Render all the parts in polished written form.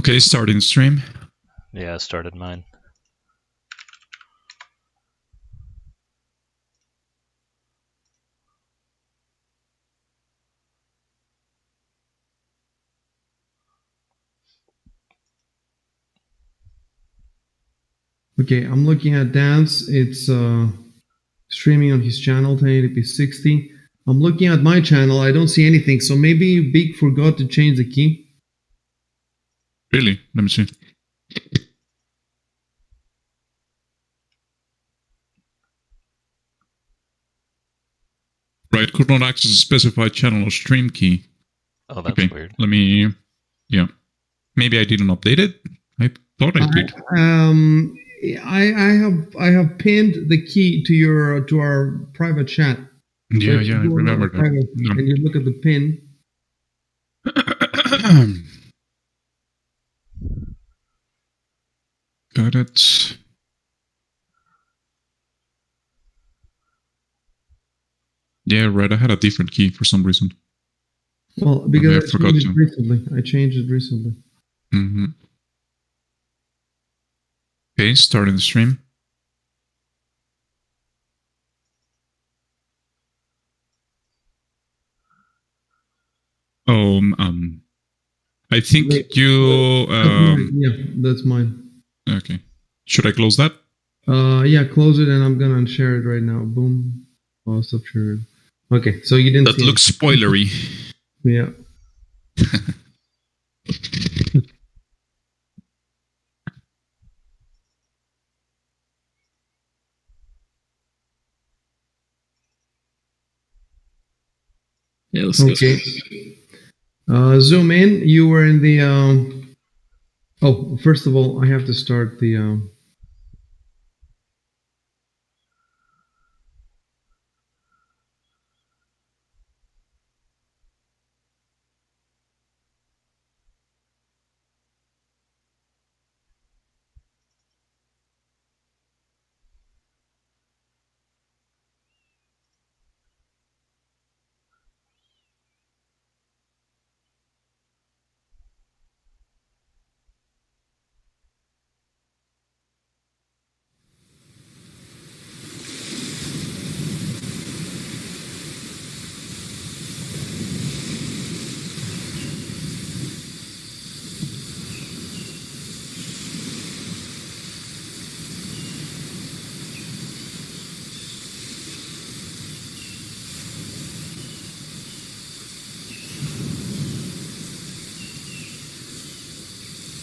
Okay, starting stream. Yeah, I started mine. Okay, I'm looking at Dan's. It's streaming on his channel, 1080p 60. I'm looking at my channel. I don't see anything. So maybe Big forgot to change the key. Really? Let me see. Right, could not access a specified channel or stream key. Oh, that's weird. Let me, yeah. Maybe I didn't update it. I thought I did. I have pinned the key to our private chat. Yeah, I remember that. No. And you look at the pin. Got it. Yeah, right. I had a different key for some reason. Well, because I changed it recently. I changed it recently. Mm-hmm. Okay, starting the stream. I think you. Yeah, that's mine. Okay. Should I close that? Yeah, close it, and I'm gonna share it right now. Boom. Oh, stop sharing. Okay, so you didn't. That looks spoilery. Yeah. Yeah, let's okay. Zoom in. You were in the. Oh, first of all, I have to start the.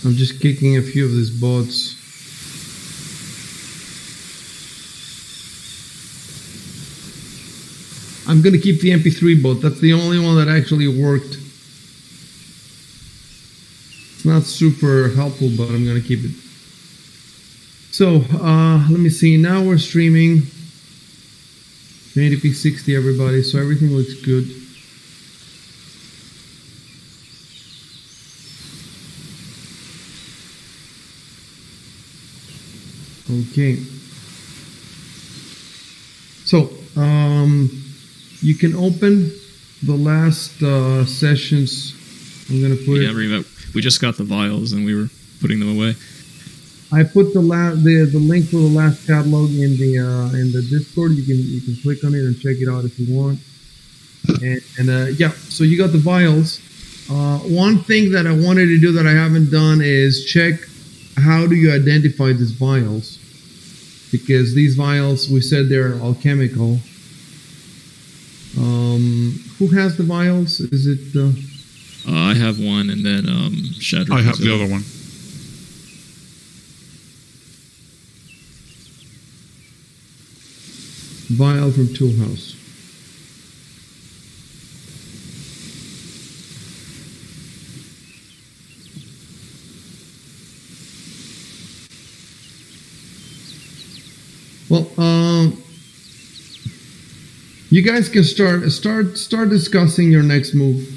I'm just kicking a few of these bots. I'm gonna keep the MP3 bot. That's the only one that actually worked. It's not super helpful, but I'm gonna keep it. So let me see. Now we're streaming 1080p 60, everybody. So everything looks good. Okay. So you can open the last sessions. I'm gonna put it. We just got the vials and we were putting them away. I put the link for the last catalog in the Discord. You can click on it and check it out if you want. And yeah, so you got the vials. One thing that I wanted to do that I haven't done is check how do you identify these vials, because these vials, we said they're alchemical. Who has the vials? Is it? I have one, and then Shadrach. I have the other one. Vial from Toolhouse. Well, you guys can start discussing your next move.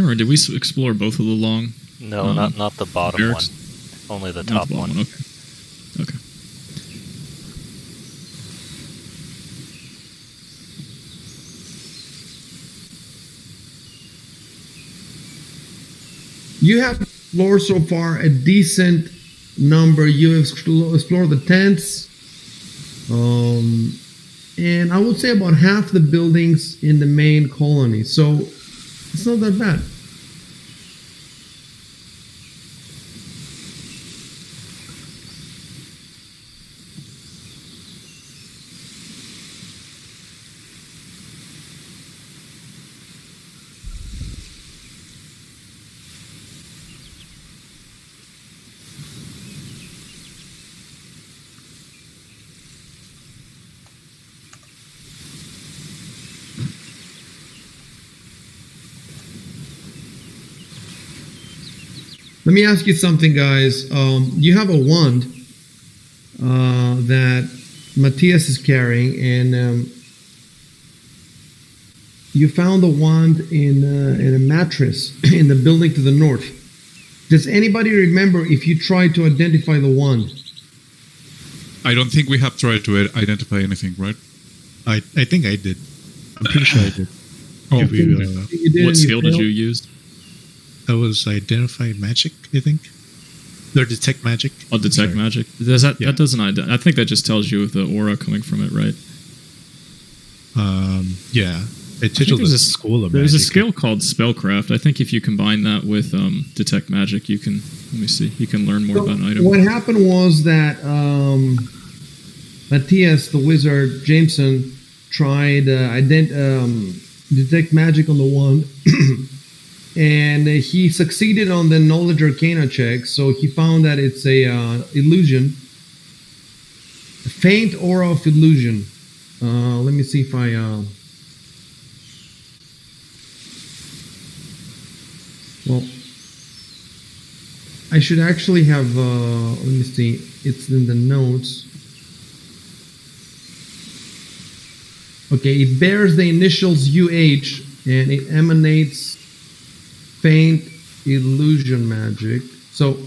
can't remember. Did we explore both of the long? No, not the bottom barracks? one. Only the Not top the bottom one. Okay. You have explored so far a decent number. You have explored the tents, and I would say about half the buildings in the main colony. So it's not that bad. Let me ask you something, guys. You have a wand that Matthias is carrying, and you found the wand in a mattress in the building to the north. Does anybody remember if you tried to identify the wand? I don't think we have tried to identify anything, right? I think I did. I'm pretty sure I did. Oh, If we, You did, What and skill did failed? you use? that was identify magic, I think. Or detect magic. Oh, detect Sorry. magic. Does that Yeah. that doesn't I think that just tells you with the aura coming from it, right? Yeah. It I think titled there's the a school of There's a magic. skill called spellcraft. I think if you combine that with detect magic, you can. Let me see. You can learn more So about an item. what happened was that Matthias, the wizard, Jameson, tried detect magic on the wand, and he succeeded on the knowledge arcana check. So he found that it's a illusion, a faint aura of illusion. Let me see if I. Well, I should actually have. Let me see. It's in the notes. Okay, it bears the initials UH and it emanates faint illusion magic. So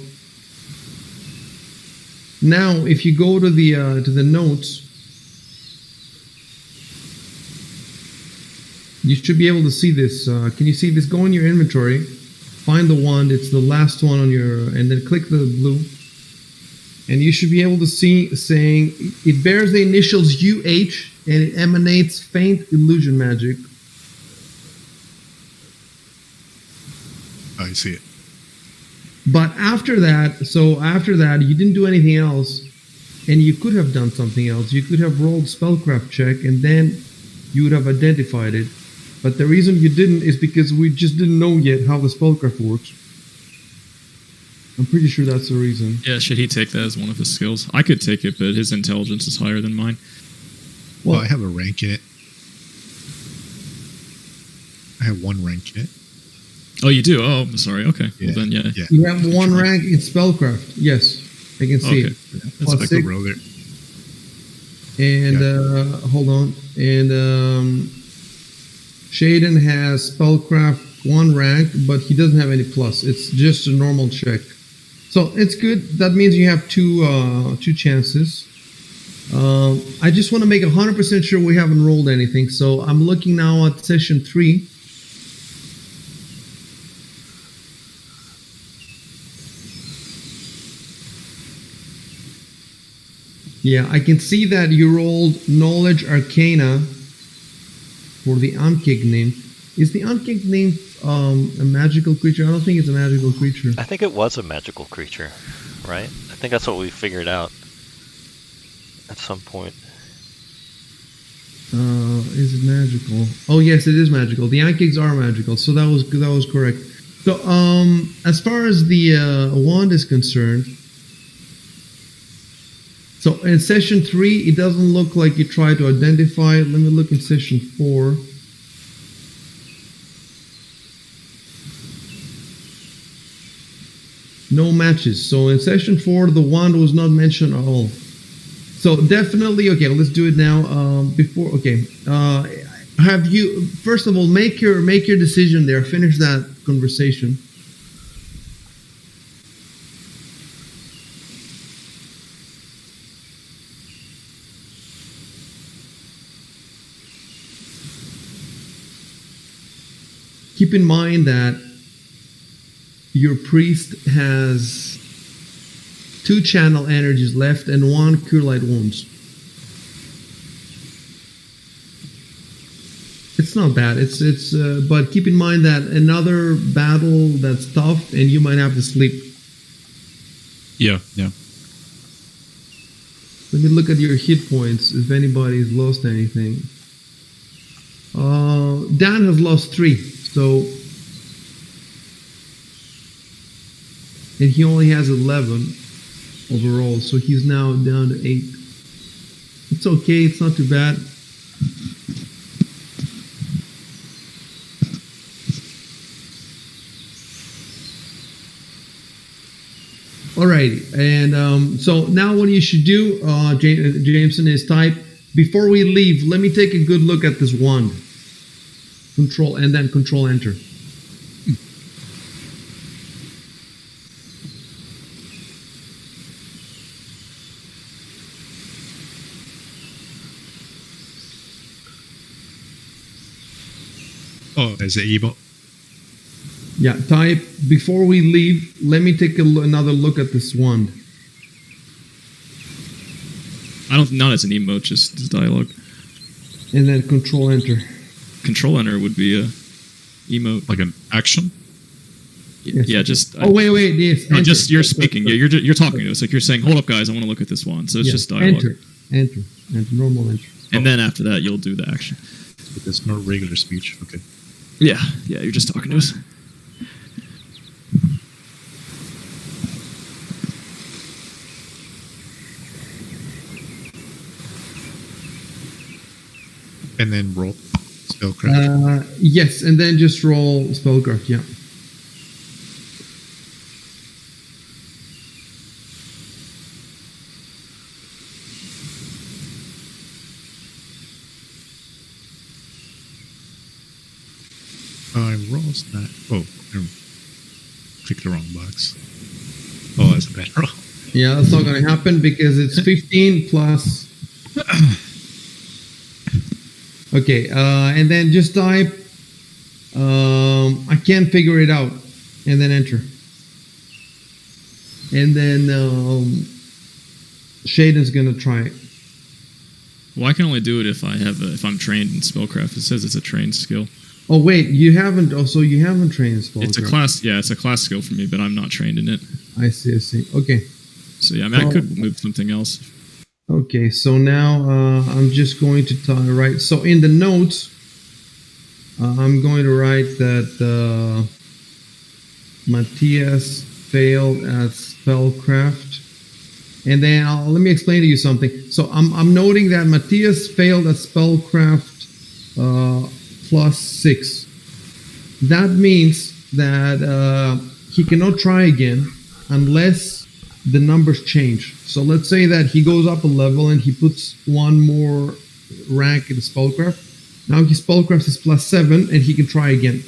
now, if you go to the notes, you should be able to see this. Can you see this? Go in your inventory, find the wand. It's the last one on your, and then click the blue. And you should be able to see saying it bears the initials UH and it emanates faint illusion magic. I see it. But after that, you didn't do anything else, and you could have done something else. You could have rolled spellcraft check, and then you would have identified it. But the reason you didn't is because we just didn't know yet how the spellcraft works. I'm pretty sure that's the reason. Yeah, should he take that as one of his skills? I could take it, but his intelligence is higher than mine. Well, Well, I have a rank in it. I have one rank in it. Oh, you do? Oh, I'm sorry. Okay. Yeah. Well, then, yeah. Yeah. you have one Try. rank in spellcraft. Yes, I can see Okay. it. That's Plus I could six. roll it. And hold on. And Shaden has spellcraft one rank, but he doesn't have any plus. It's just a normal check. So it's good. That means you have two chances. I just want to make 100% sure we haven't rolled anything. So I'm looking now at session 3. Yeah, I can see that you rolled Knowledge Arcana for the Unkicked nymph. Is the Unkicked nymph a magical creature? I don't think it's a magical creature. I think it was a magical creature, right? I think that's what we figured out at some point. Is it magical? Oh yes, it is magical. The Unkicks are magical, so that was correct. So as far as the wand is concerned, so in session 3, it doesn't look like you tried to identify it. Let me look in session 4. No matches. So in session 4, the wand was not mentioned at all. So definitely, okay, let's do it now. Have you, first of all, make your decision there. Finish that conversation. Keep in mind that your priest has 2 channel energies left and 1 cure light wounds. It's not bad. But keep in mind that another battle that's tough and you might have to sleep. Yeah. Let me look at your hit points if anybody's lost anything. Dan has lost 3, so, and he only has 11 overall, so he's now down to 8. It's okay. It's not too bad. Alrighty, and so now what you should do, Jameson, is type, before we leave, let me take a good look at this wand. Control, and then Control Enter. Oh, as an emote. Yeah, type, before we leave, let me take another look at this wand. Not as an emote, just as dialogue. And then Control Enter. Control Enter would be a emote. Like an action? Yes. Yeah, just... Oh, wait, yes. No, enter. just you're speaking. Yeah, you're talking to us. Like you're saying, hold up, guys, I want to look at this one. So it's just dialogue. Enter, normal enter. And then after that, you'll do the action. But there's no regular speech. Okay. Yeah, you're just talking to us. And then roll spellcraft. Yes, and then just roll spellcraft, yeah. I rolls that. Oh, I clicked the wrong box. Oh, that's a bad roll. Yeah, that's not going to happen because it's 15 plus. Okay, and then just type, I can't figure it out, and then enter. And then Shaden's going to try it. Well, I can only do it if I'm trained in spellcraft. It says it's a trained skill. Oh wait, you haven't trained spellcraft. It's a class, yeah, it's a class skill for me, but I'm not trained in it. I see. Okay. So yeah, I mean, I could move something else. Okay, so now I'm just going to write. So in the notes, I'm going to write that Matthias failed at spellcraft, and then let me explain to you something. So I'm noting that Matthias failed at spellcraft +6. That means that he cannot try again unless the numbers change. So let's say that he goes up a level and he puts 1 more rank in the spellcraft. Now his spellcraft is +7 and he can try again.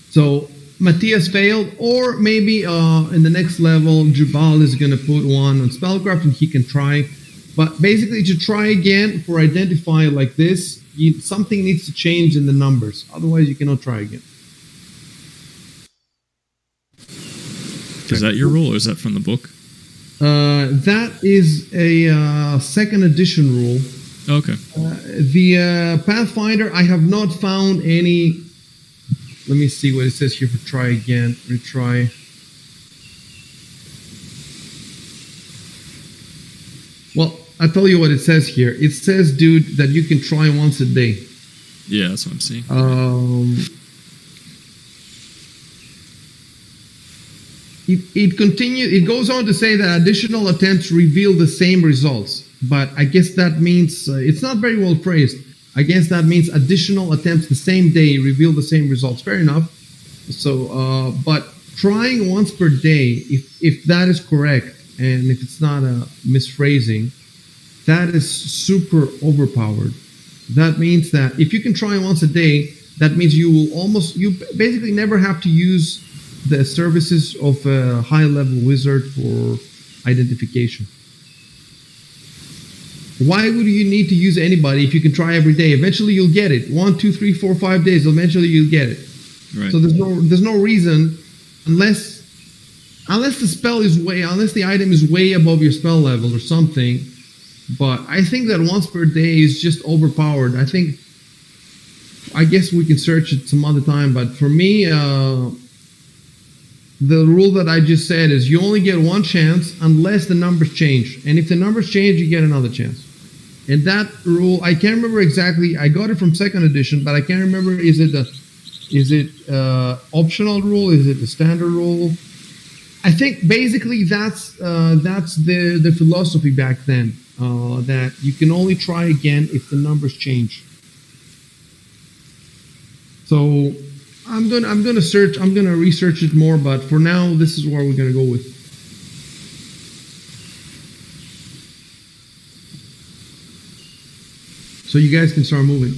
So Matthias failed, or maybe in the next level Jubal is going to put 1 on spellcraft and he can try. But basically, to try again for identify like this, something needs to change in the numbers. Otherwise, you cannot try again. Is that your rule, or is that from the book? That is a second edition rule. Okay. The Pathfinder, I have not found any. Let me see what it says here for try again. Retry. Well, I'll tell you what it says here. It says, dude, that you can try once a day. Yeah, that's what I'm seeing. It continues. It goes on to say that additional attempts reveal the same results, but I guess that means it's not very well phrased. I guess that means additional attempts the same day reveal the same results. Fair enough. So, but trying once per day, if that is correct, and if it's not a misphrasing, that is super overpowered. That means that if you can try once a day, that means you basically never have to use the services of a high-level wizard for identification. Why would you need to use anybody if you can try every day? Eventually you'll get it. 1, 2, 3, 4, 5 days. Eventually you'll get it. Right. So there's no reason unless the item is way above your spell level or something. But I think that once per day is just overpowered. I guess we can search it some other time. But for me, the rule that I just said is you only get one chance unless the numbers change. And if the numbers change, you get another chance. And that rule, I can't remember exactly. I got it from 2nd edition, but I can't remember. Is it optional rule? Is it the standard rule? I think basically that's the philosophy back then. That you can only try again if the numbers change. So I'm gonna research it more, but for now this is where we're gonna go with. So you guys can start moving.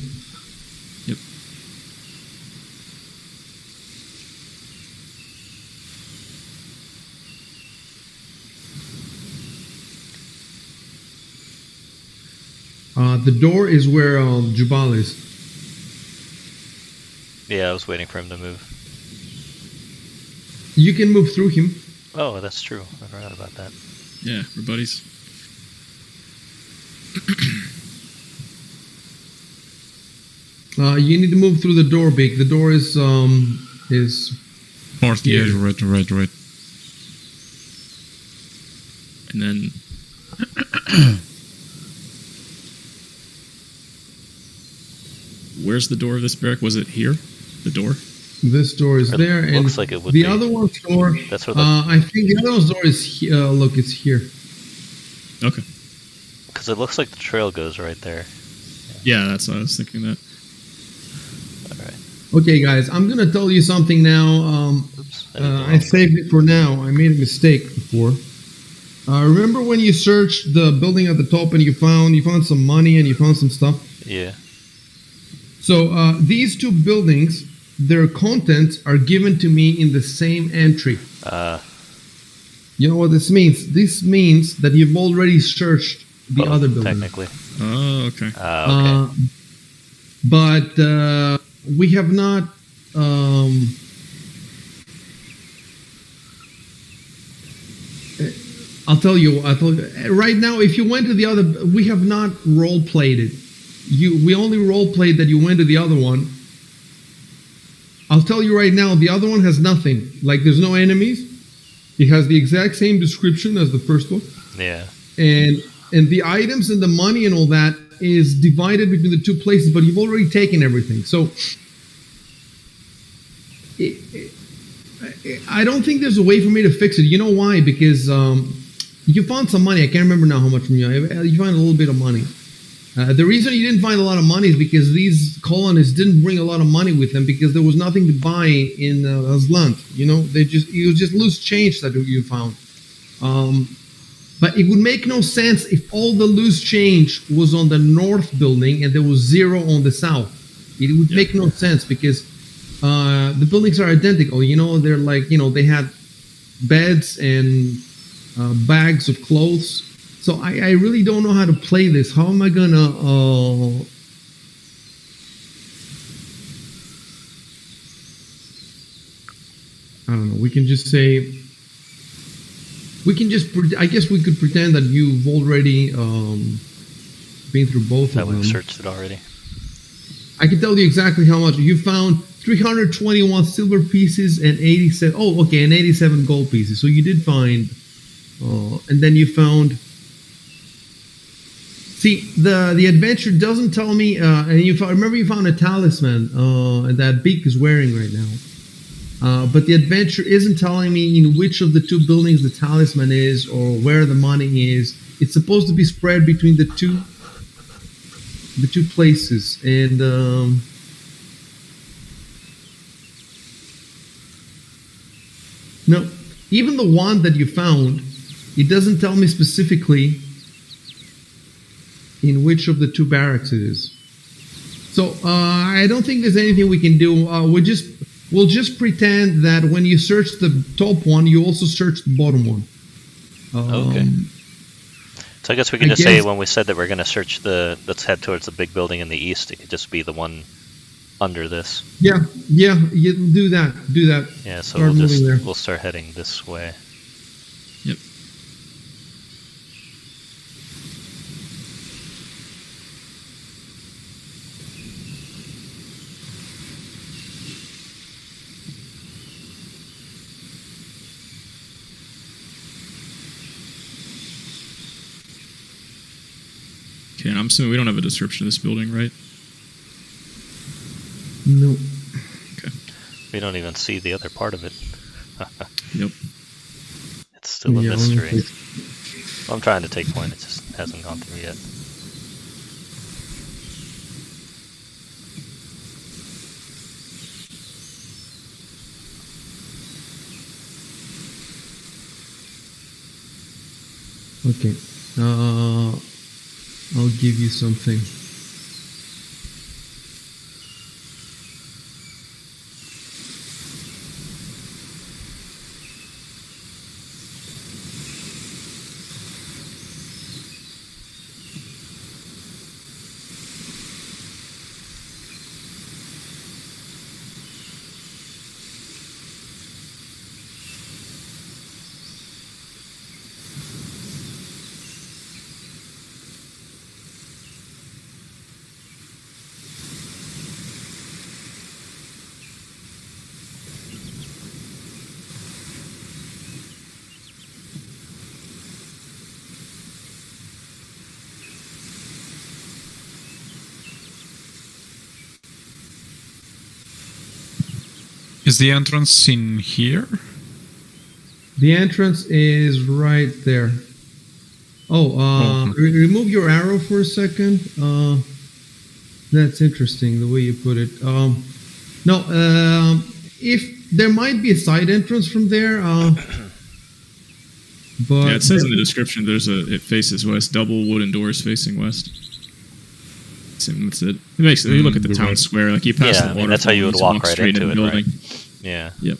Yep. The door is where Jubal is. Yeah, I was waiting for him to move. You can move through him. Oh, that's true. I forgot about that. Yeah, we're buddies. You need to move through the door, Big. The door is North, yeah, right. And then where's the door of this barrack? Was it here? The door? This door is It there, and looks like it would the be. other one's door. That's where the I think the other one's door is. Look, it's here. Okay. because it looks like the trail goes right there. Yeah, that's what I was thinking that. All right. Okay, guys, I'm gonna tell you something now. Oops. I saved it for now. I made a mistake before. Remember when you searched the building at the top and you found some money and you found some stuff? Yeah. So these two buildings, their contents are given to me in the same entry. You know what this means? This means that you've already searched the other building. Technically. Oh, okay. Okay. But we have not. I'll tell you. Right now, if you went to the other, we have not role played it. We only role played that you went to the other one. I'll tell you right now, the other one has nothing. Like, there's no enemies. It has the exact same description as the first one. Yeah. And the items and the money and all that is divided between the two places, but you've already taken everything. So I don't think there's a way for me to fix it. You know why? Because you found some money. I can't remember now how much from you. You found a little bit of money. The reason you didn't find a lot of money is because these colonists didn't bring a lot of money with them because there was nothing to buy in Azlant. You know, it was just loose change that you found. But it would make no sense if all the loose change was on the north building and there was zero on the south. It would make no sense because the buildings are identical. You know, they're like, you know, they had beds and bags of clothes. So I really don't know how to play this. How am I gonna? I don't know. We can just say. I guess we could pretend that you've already been through both That of them. we've searched it already. I can tell you exactly how much you found. 321 silver pieces and 87. Oh, okay, and 87 gold pieces. So you did find. And then you found. See, the adventure doesn't tell me, and remember you found a talisman that Beak is wearing right now. But the adventure isn't telling me in which of the two buildings the talisman is or where the money is. It's supposed to be spread between the two places, and no, even the one that you found, it doesn't tell me specifically in which of the two barracks it is. So I don't think there's anything we can do. We'll just pretend that when you search the top one, you also search the bottom one. Okay. So I guess we can I just say guess- when we said that we're going to search let's head towards the big building in the east, it could just be the one under this. Yeah, you do that. Yeah, so Start moving there. we'll start heading this way. Yep. Okay, and I'm assuming we don't have a description of this building, right? No. We don't even see the other part of it. Yep. It's still a Yeah, mystery. honestly. I'm trying to take point, it just hasn't gone through yet. Okay. I'll give you something. Is the entrance in here? The entrance is right there. Remove your arrow for a second. That's interesting the way you put it. If there might be a side entrance from there, but Yeah, it says in the description it faces west, double wooden doors facing west. That's it. It makes you look at the the town right. square, like you pass Yeah, the I waterfall. mean, that's how you would just walk right straight into the it, right? building. Yeah. Yep.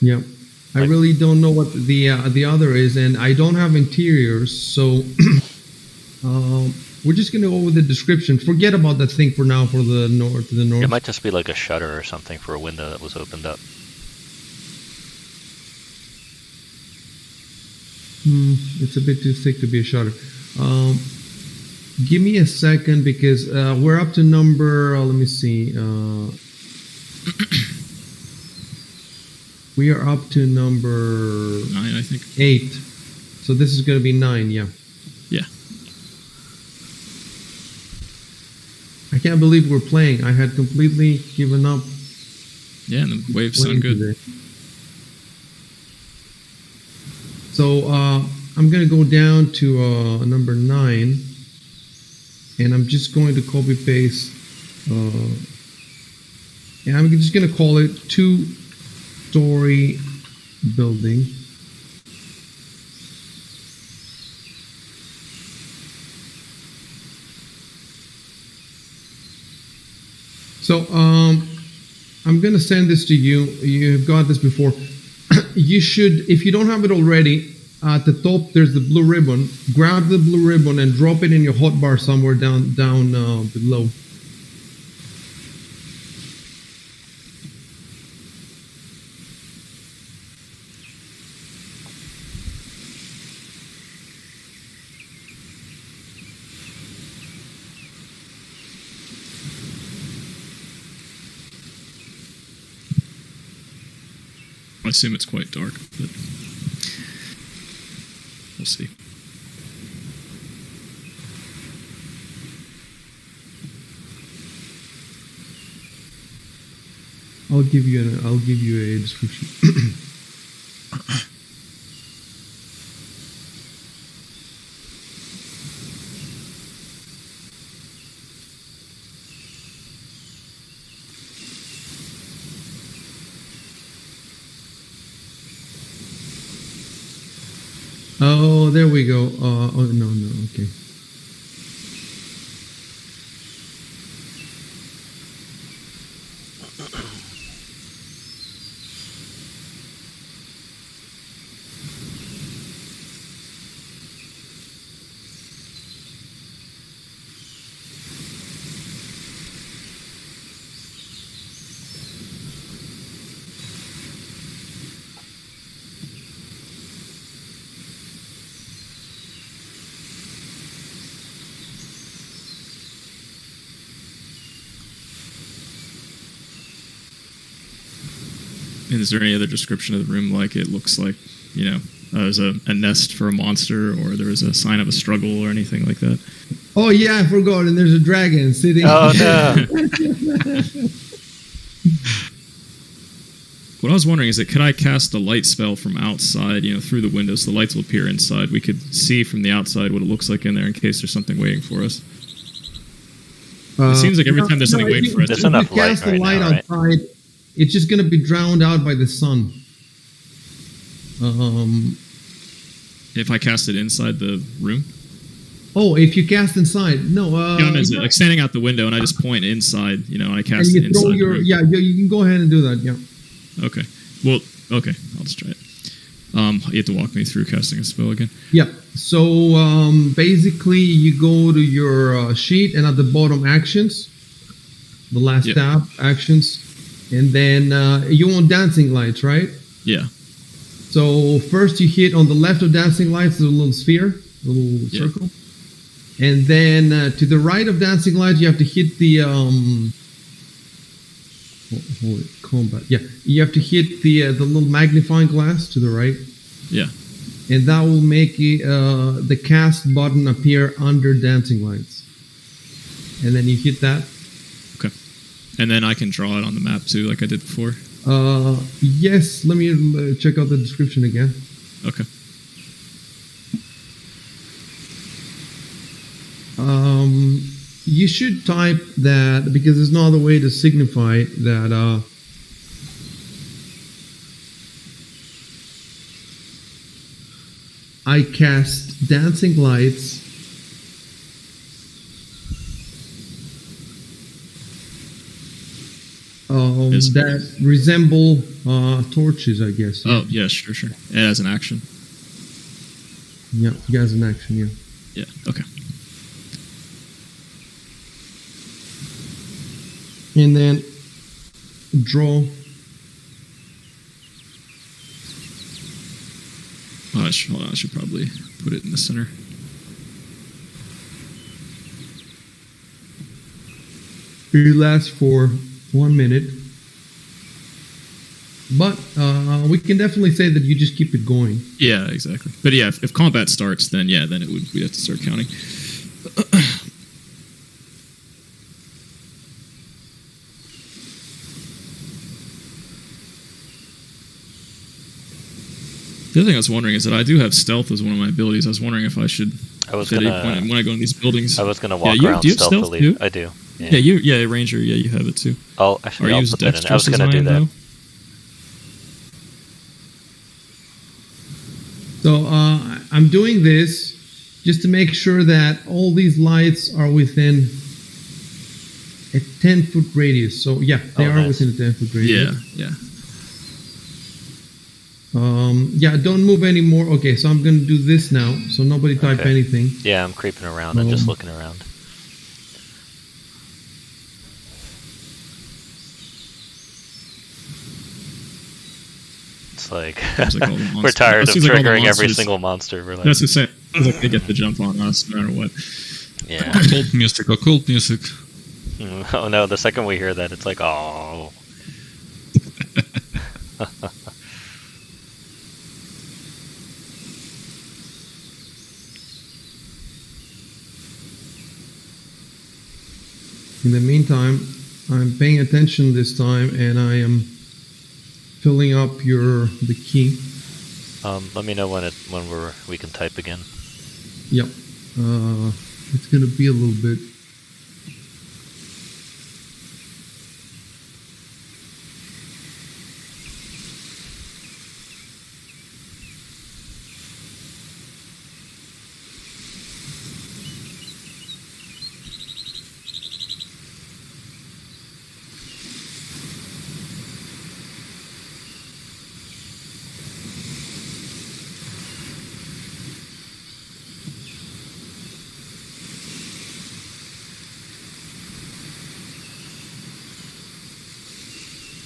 yeah, I really don't know what the other is, and I don't have interiors, so we're just gonna go with the description. Forget about that thing for now. For the north, to the north. It might just be like a shutter or something for a window that was opened up. It's a bit too thick to be a shutter. Give me a second because we're up to number. Let me see. We are up to number 9, I think. 8. So this is going to be 9. Yeah. Yeah. I can't believe we're playing. I had completely given up. Yeah, and the waves sound playing good. today. So I'm going to go down to number 9. And I'm just going to copy paste. And I'm just going to call it 2-story building. So I'm going to send this to you. You've got this before. You should, if you don't have it already, at the top there's the blue ribbon. Grab the blue ribbon and drop it in your hotbar somewhere down below. I assume it's quite dark, but we'll see. I'll give you a description. Oh, there we go. No, okay. And is there any other description of the room? Like it looks like, there's a nest for a monster, or there is a sign of a struggle, or anything like that. Oh yeah, I forgot. And there's a dragon sitting. Oh no! What I was wondering is that could I cast a light spell from outside, through the window, so the lights will appear inside. We could see from the outside what it looks like in there in case there's something waiting for us. It seems like every time there's something waiting for us. There's enough light cast the right light now, right? outside, it's just going to be drowned out by the sun. If I cast it inside the room? Oh, if you cast inside, no. Like standing out the window and I just point inside, and I and cast you it inside throw the your room. you can go ahead and do that. Yeah. Okay. Well, okay. I'll just try it. You have to walk me through casting a spell again. Yeah. So basically, you go to your sheet, and at the bottom, actions, the last tab, actions, and then you want dancing lights, right? Yeah. So first, you hit on the left of dancing lights, the little sphere, the little circle, and then to the right of dancing lights, you have to hit the combat. Yeah, you have to hit the little magnifying glass to the right. Yeah. And that will make the cast button appear under dancing lights. And then you hit that. Okay. And then I can draw it on the map too, like I did before. Yes. Let me check out the description again. Okay. You should type that because there's no other way to signify that. I cast dancing lights that resemble torches, I guess. Oh, yeah, sure. As an action. Yeah, as an action, yeah. Yeah, okay. And then draw. I should probably put it in the center. It lasts for 1 minute. But we can definitely say that you just keep it going. Yeah, exactly. But yeah, if combat starts, then we'd have to start counting. The other thing I was wondering is that I do have stealth as one of my abilities. I was wondering if I should when I go in these buildings. I was gonna walk do around you have stealth stealthily. too? I do. Yeah, Ranger. Yeah, you have it too. Oh, actually, Are I'll you put that in. I was dexterous gonna do as I that. am, So I'm doing this just to make sure that all these lights are within a 10-foot radius. So yeah, they are nice. within a 10-foot radius. Yeah. Don't move anymore. Okay, so I'm going to do this now. So nobody type Okay. anything. Yeah, I'm creeping around. I'm just looking around. It's like Seems like all the we're monsters- tired of seems like all the triggering every monsters- single monster. We're like, That's the same. It's like they get the jump on us no matter what. yeah. Occult music. Oh no! The second we hear that, it's like, oh. In the meantime, I'm paying attention this time, and I am filling up the key. Let me know when we can type again. Yep. It's going to be a little bit.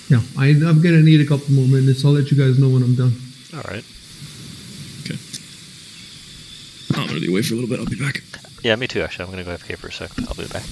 Yeah, I'm going to need a couple more minutes. I'll let you guys know when I'm done. All right. Okay. I'm gonna be away for a little bit. I'll be back. Yeah, me too. Actually, I'm gonna go AFK for a sec. I'll be back.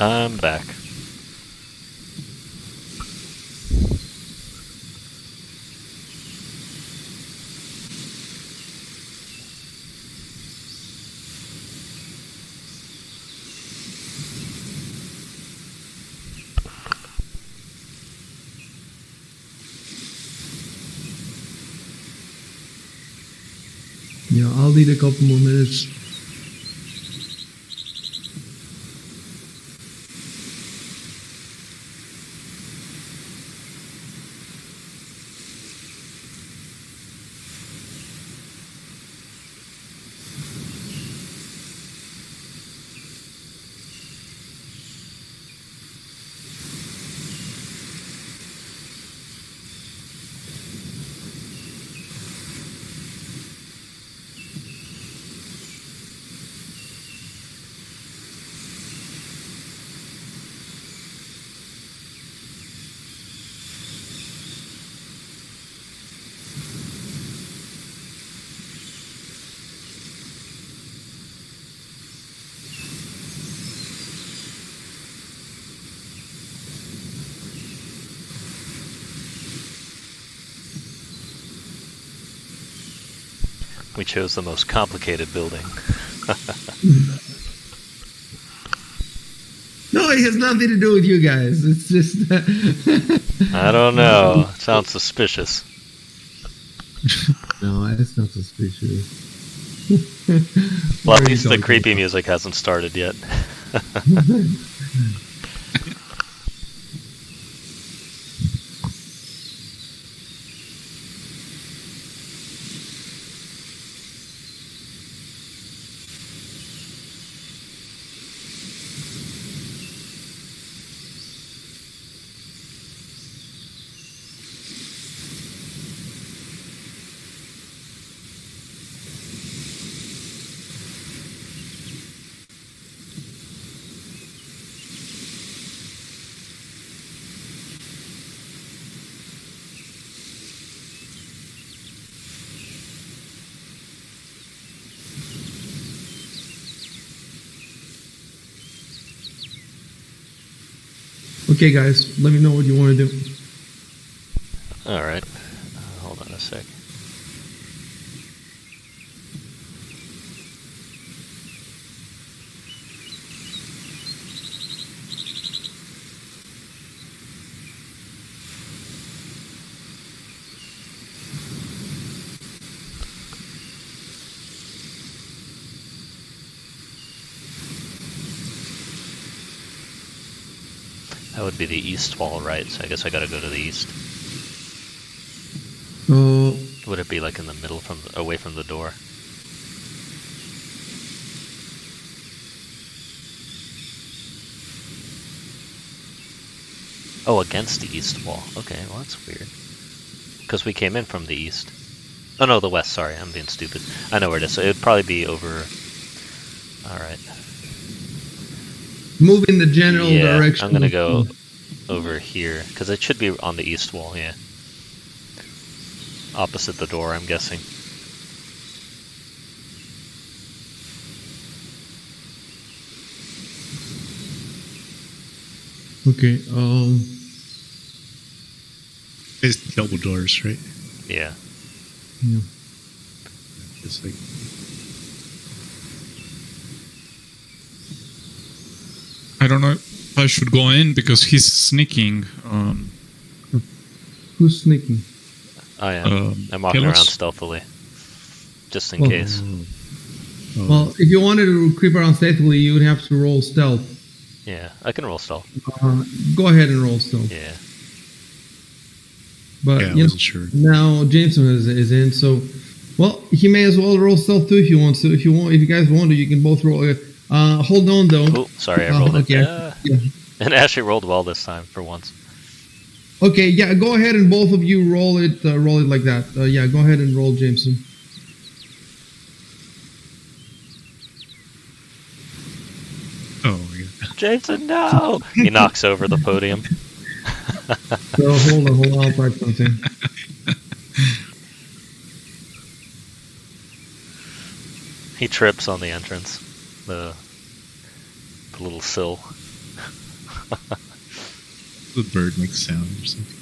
I'm back. Yeah, I'll need a couple more minutes. We chose the most complicated building. No, it has nothing to do with you guys. It's just. I don't know. Sounds suspicious. No, it's not suspicious. Well, What at are you least the talking creepy about? music hasn't started yet. Okay, guys, let me know what you want to do. Alright. Hold on a sec. That would be the east wall, right? So I guess I gotta go to the east. Would it be like in the middle, away from the door? Oh, against the east wall. Okay, well that's weird. Because we came in from the east. Oh no, the west, sorry, I'm being stupid. I know where it is, so it would probably be over... Alright. Move in the general Yeah, direction. I'm gonna go over here, because it should be on the east wall, yeah. Opposite the door, I'm guessing. Okay. It's double doors, right? Yeah. Yeah. It's like I don't know if I should go in because he's sneaking. Who's sneaking? I am. I'm walking kill around us? stealthily. Just in Well- case. oh, Well, if you wanted to creep around stealthily, you would have to roll stealth. Yeah, I can roll stealth. Go ahead and roll stealth. Yeah. But yeah, I you know, wasn't sure. now Jameson is in, so well, he may as well roll stealth too if he wants to. If you guys want to, you can both roll. Hold on though. Oh, sorry, I rolled okay. it. Yeah. And Ashley rolled well this time, for once. Okay, yeah, go ahead and both of you roll it like that. Yeah, go ahead and roll, Jameson. Oh my god. Jason, no! He knocks over the podium. So hold on, I'll type something. He trips on the entrance. The little sill. The bird makes sound or something.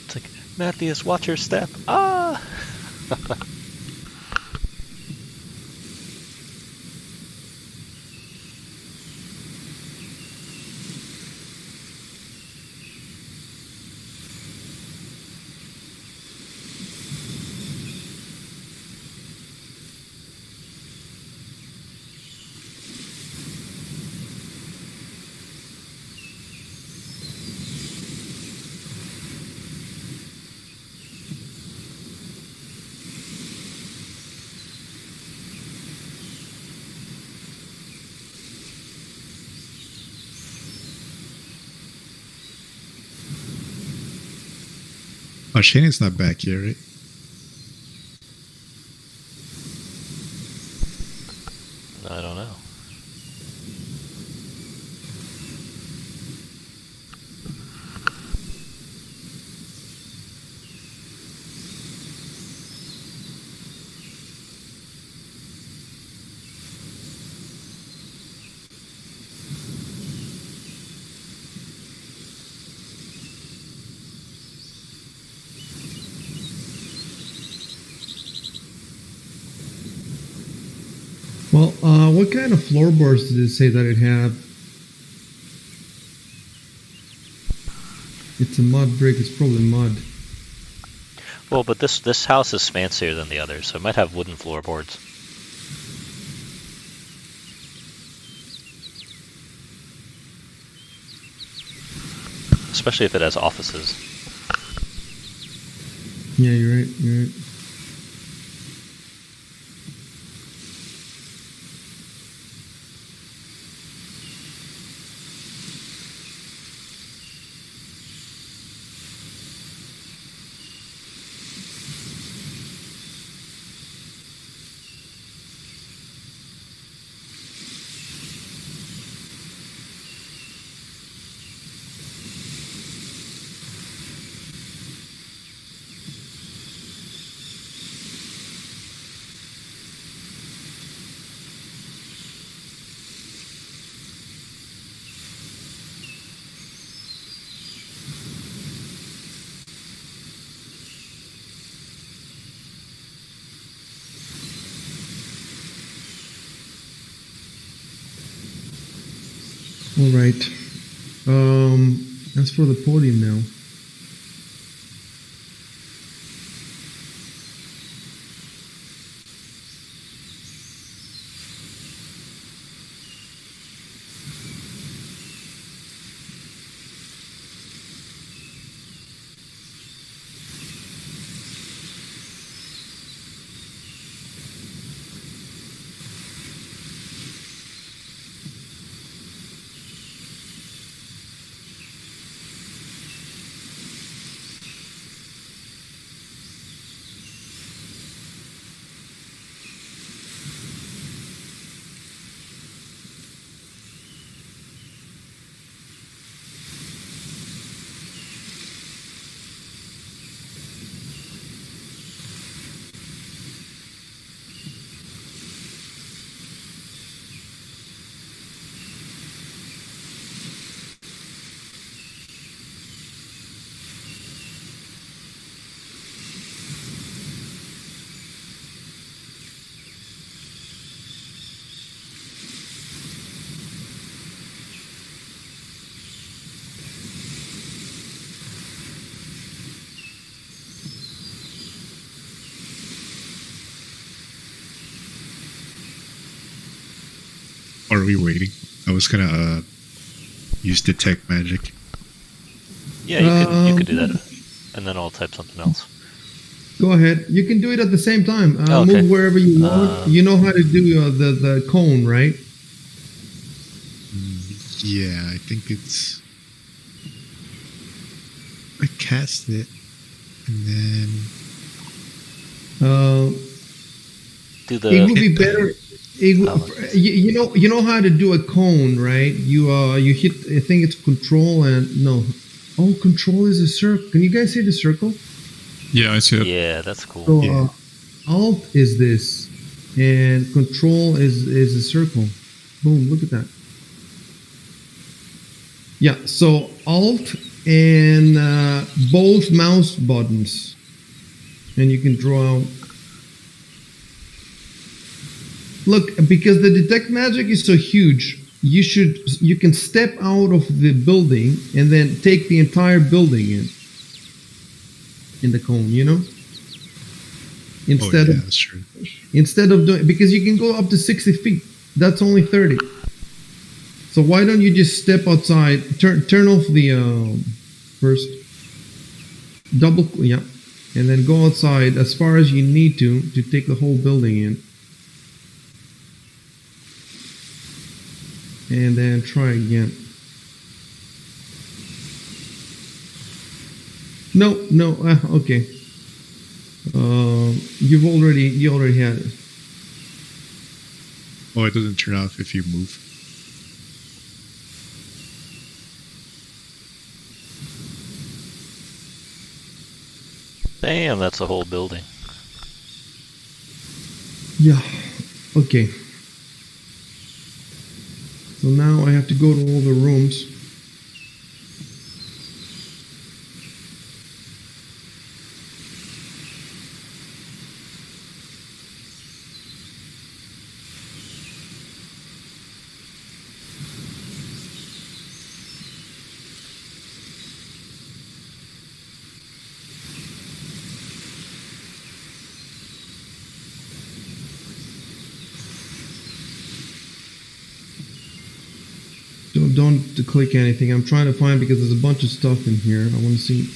It's like, Matthias, watch your step. Ah! Oh, Shannon's not back here, right? I don't know. Well, what kind of floorboards did it say that it had? It's a mud brick. It's probably mud. Well, but this house is fancier than the others, so it might have wooden floorboards. Especially if it has offices. Yeah, you're right. You're right. All right. As for the podium now. Or are we waiting? I was gonna use detect magic. Yeah, you could do that, and then I'll type something else. Go ahead. You can do it at the same time. Oh, okay. Move wherever you want. You know how to do the cone, right? Yeah, I think it's. I cast it, and then. Do the. It would be better. You know how to do a cone, right? You hit. I think it's control and no. Oh, control is a circle. Can you guys see the circle? Yeah, I see it. Yeah, that's cool. So Yeah. Alt is this, and Control is a circle. Boom! Look at that. Yeah. So Alt and both mouse buttons, and you can draw out. Look, because the detect magic is so huge, you can step out of the building and then take the entire building in the cone, you know? That's true. Instead of doing, because you can go up to 60 feet. That's only 30. So why don't you just step outside, turn off the first double, yeah, and then go outside as far as you need to take the whole building in. And then try again. No, okay. You already had it. Oh, it doesn't turn off if you move. Damn, that's a whole building. Yeah. Okay. So now I have to go to all the rooms. Don't click anything. I'm trying to find, because there's a bunch of stuff in here. I want to see.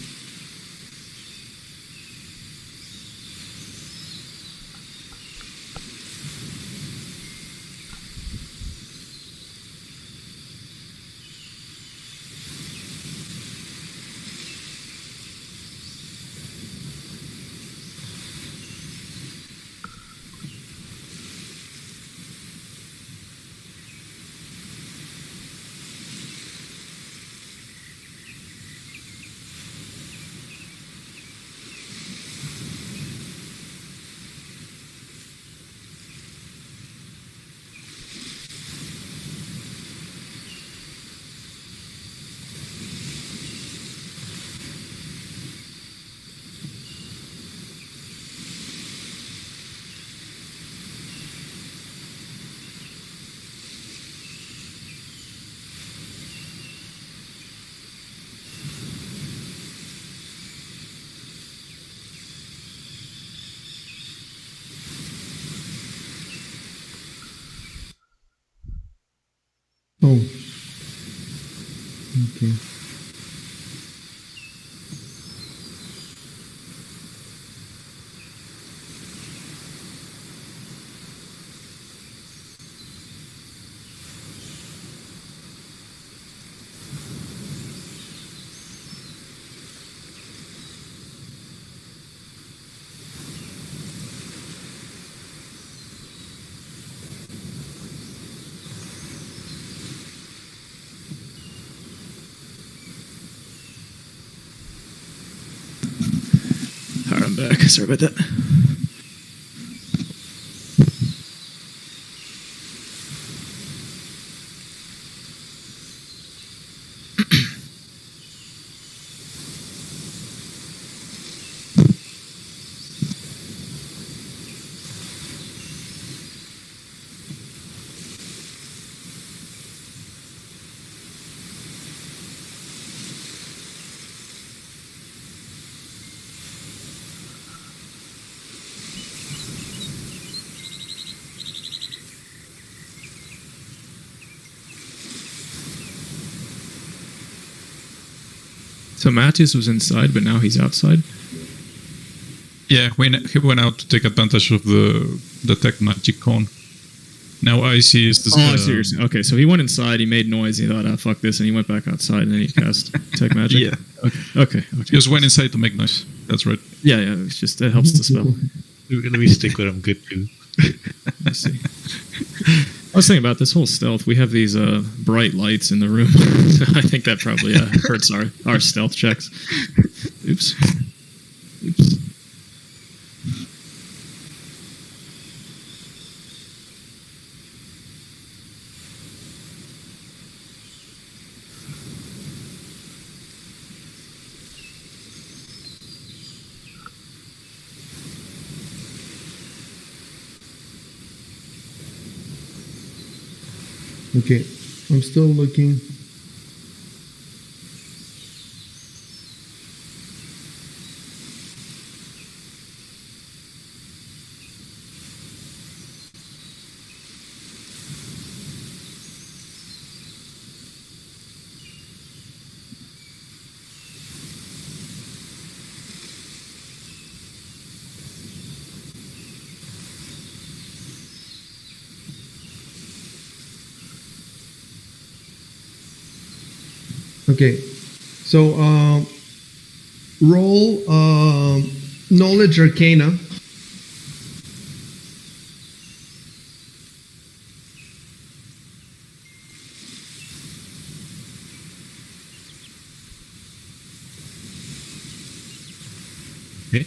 Oh. Okay. Alright, I'm back. Sorry about that. So Mattis was inside, but now he's outside? Yeah, he went out to take advantage of the detect magic cone. Now Icy is I see what you're saying. Okay, so he went inside, he made noise, he thought, fuck this, and he went back outside, and then he cast Tech Magic? Yeah. Okay. Just went inside to make noise. That's right. Yeah, it's just, that helps the spell. Let me stick with him. Good too. Let's see. I was thinking about this whole stealth. We have these bright lights in the room. I think that probably hurts our stealth checks. Oops. Okay, I'm still looking. Okay, so roll knowledge arcana. Okay.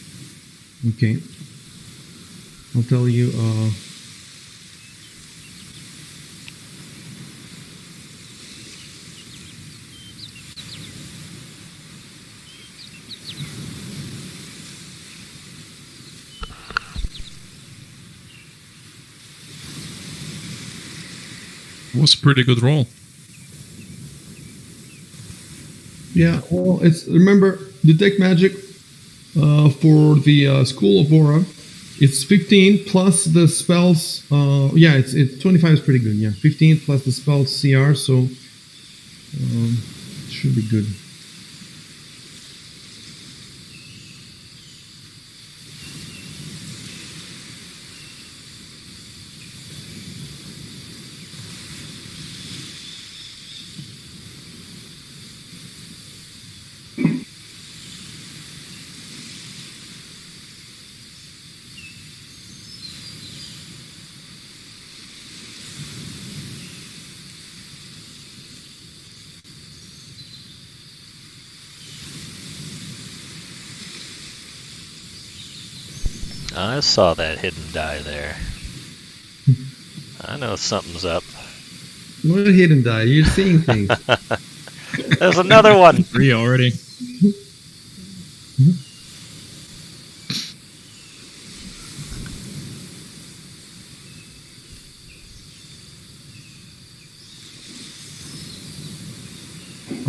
Okay, I'll tell you. It was a pretty good roll. Yeah, well, it's remember detect magic for the School of Aura. It's 15 plus the spells. Yeah, it's 25 is pretty good. Yeah, 15 plus the spells CR, so should be good. I saw that hidden die there. I know something's up. What a hidden die! You're seeing things. There's another one. 3 already.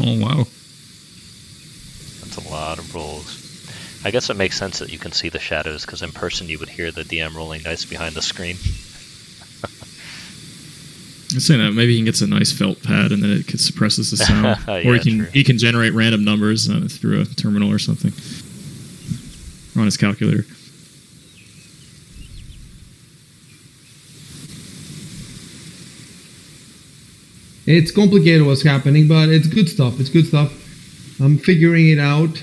Oh, wow. That's a lot of rolls. I guess it makes sense that you can see the shadows, because in person you would hear the DM rolling dice behind the screen. I'm saying that maybe he gets a nice felt pad and then it suppresses the sound, Yeah, or true. he can generate random numbers through a terminal or something, or on his calculator. It's complicated what's happening, but it's good stuff. It's good stuff. I'm figuring it out.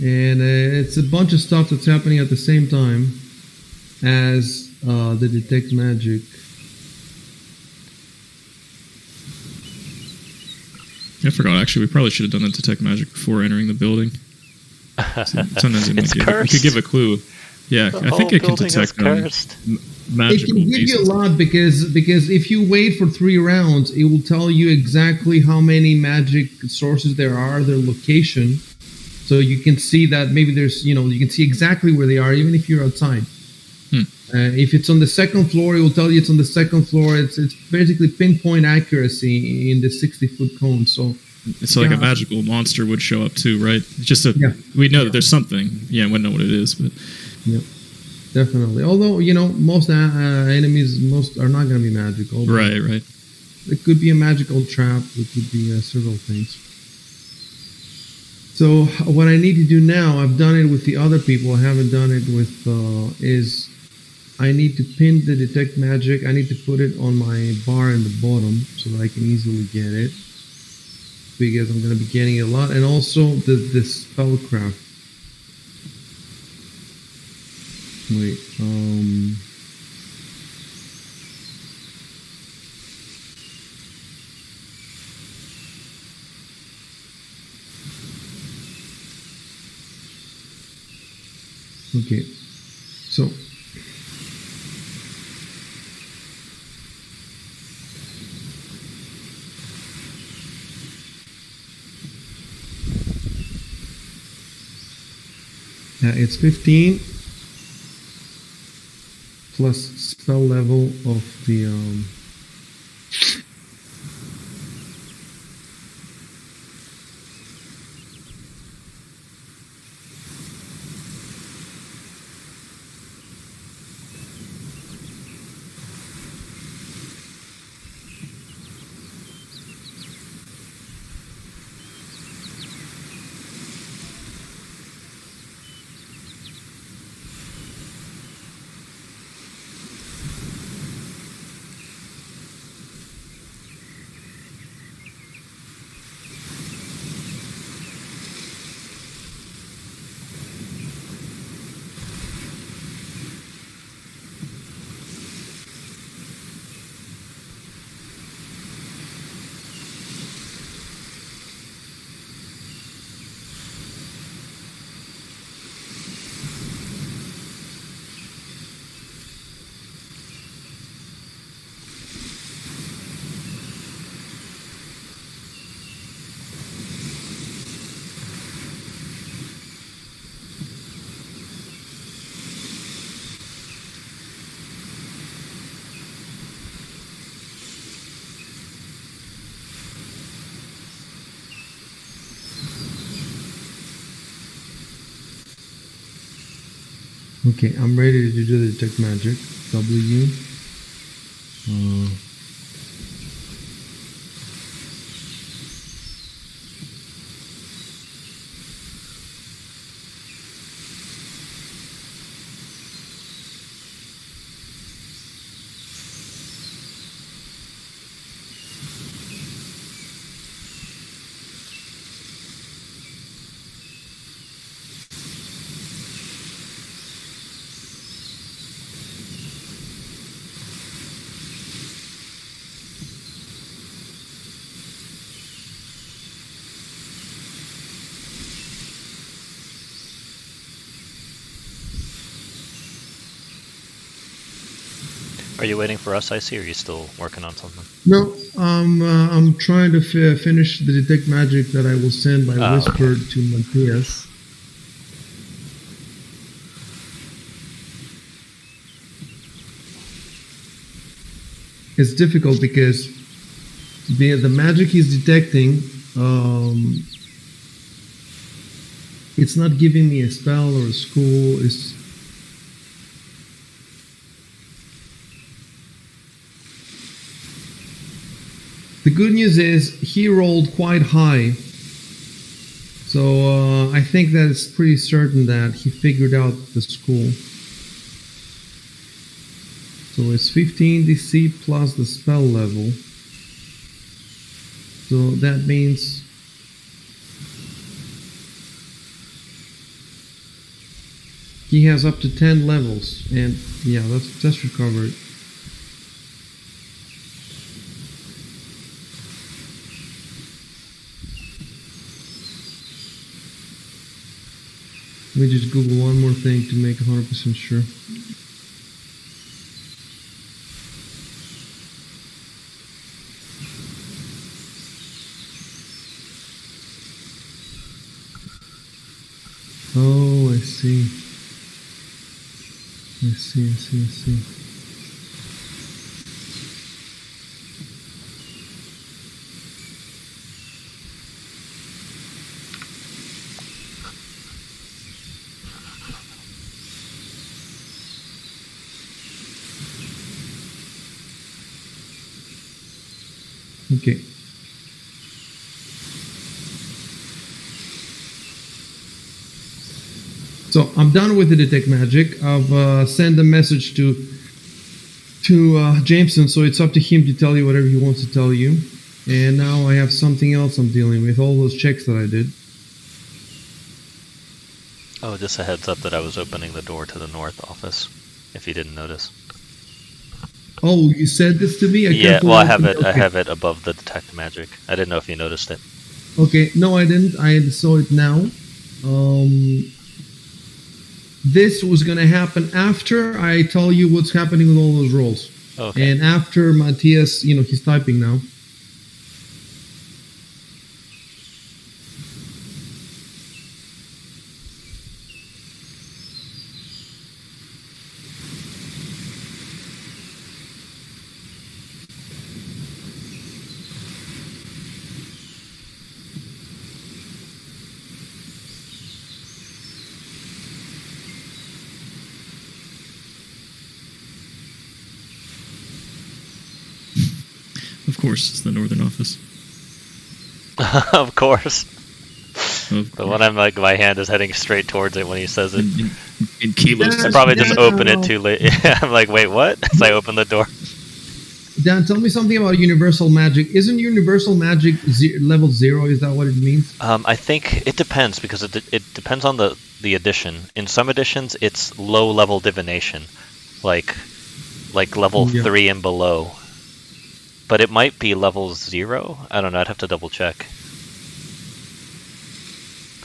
And it's a bunch of stuff that's happening at the same time as the detect magic. I forgot, actually, we probably should have done the detect magic before entering the building. Sometimes It's it cursed. could give a clue. Yeah, The I think whole it can building is detect cursed. It magical can give you a beasts. lot because if you wait for 3 rounds, it will tell you exactly how many magic sources there are, their location. So you can see that maybe there's, you can see exactly where they are, even if you're outside. If it's on the second floor, it will tell you it's on the second floor. It's basically pinpoint accuracy in the 60-foot cone. So It's like Yeah. a magical monster would show up too, right? It's just Yeah. we know that there's something. Yeah, we don't know what it is, but yeah, definitely. Although most enemies are not going to be magical. right. It could be a magical trap. It could be several things. So what I need to do now, I've done it with the other people. I haven't done it with is I need to pin the detect magic. I need to put it on my bar in the bottom so that I can easily get it, because I'm going to be getting it a lot. And also the spellcraft. Wait, okay, so it's 15. plus spell level of the Okay, I'm ready to do the detect magic. W. Are you waiting for us, Icy, or are you still working on something? No, I'm trying to finish the detect magic that I will send by whisper to Matthias. It's difficult because the magic he's detecting, it's not giving me a spell or a school. The good news is he rolled quite high, so I think that it's pretty certain that he figured out the school. So it's 15 DC plus the spell level. So that means he has up to 10 levels, and yeah, that's recovered. Let me just Google one more thing to make 100% sure. Oh, I see. I see. Okay. So I'm done with the detect magic. I've sent a message to Jameson, so it's up to him to tell you whatever he wants to tell you. And now I have something else I'm dealing with, all those checks that I did. Oh, just a heads up that I was opening the door to the north office, if you didn't notice. Oh, you said this to me? Yeah, well, I have it above the detect magic. I didn't know if you noticed it. Okay, no, I didn't. I saw it now. This was going to happen after I tell you what's happening with all those rolls. Okay. And after Matthias, he's typing now. course, it's the northern office. Of course. Of But when I'm like, my hand is heading straight towards it when he says it. in kilos. Yeah. I probably just Dan, open it too late. I'm like, wait, what? As I open the door. Dan, tell me something about universal magic. Isn't universal magic level 0? Is that what it means? I think it depends because it depends on the edition. In some editions, it's low level divination, like level Yeah. 3 and below. But it might be level 0. I don't know. I'd have to double check.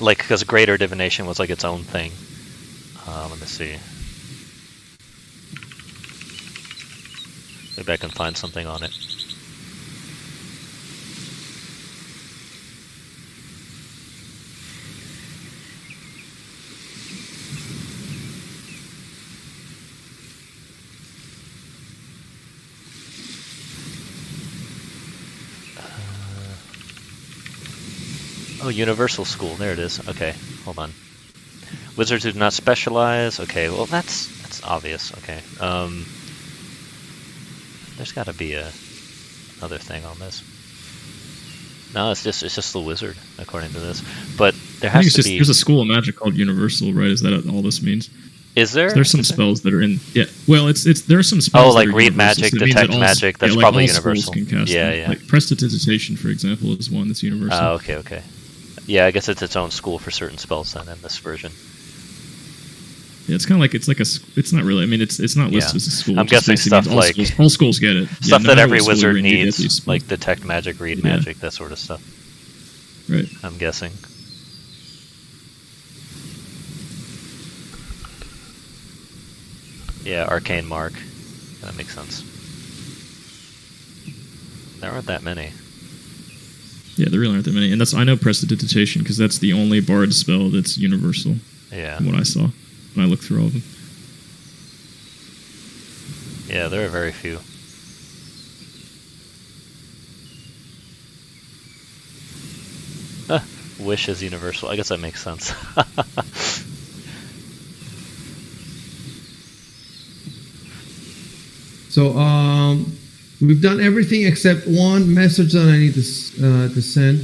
Like, because greater divination was like its own thing. Let me see. Maybe I can find something on it. Oh, Universal School. There it is. Okay, hold on. Wizards who do not specialize. Okay, well that's obvious. Okay. There's got to be another thing on this. No, it's just the wizard according to this. But there I think has to be. there's a school of magic called Universal, right? Is that all this means? Is there? There's some Is there? spells that are in. Yeah. Well, there are some spells. Oh, that like are read universal, magic, so it means detect that all- magic. That's yeah, like probably all schools universal. can cast Yeah, them. yeah. Like prestidigitation, for example, is one that's universal. Oh, okay. Yeah, I guess it's its own school for certain spells then in this version. Yeah, it's kind of like it's not really. I mean, it's not listed Yeah. as a school. I'm it just guessing basically means stuff like- all schools get it. Stuff no that matter every what school wizard you're in, you get needs, these spells. like detect magic, read Yeah. magic, that sort of stuff. Right. I'm guessing. Yeah, arcane mark. That makes sense. There aren't that many. Yeah, there really aren't that many, and I know prestidigitation because that's the only bard spell that's universal. Yeah. From what I saw when I looked through all of them. Yeah, there are very few. Wish is universal. I guess that makes sense. So we've done everything except one message that I need to send.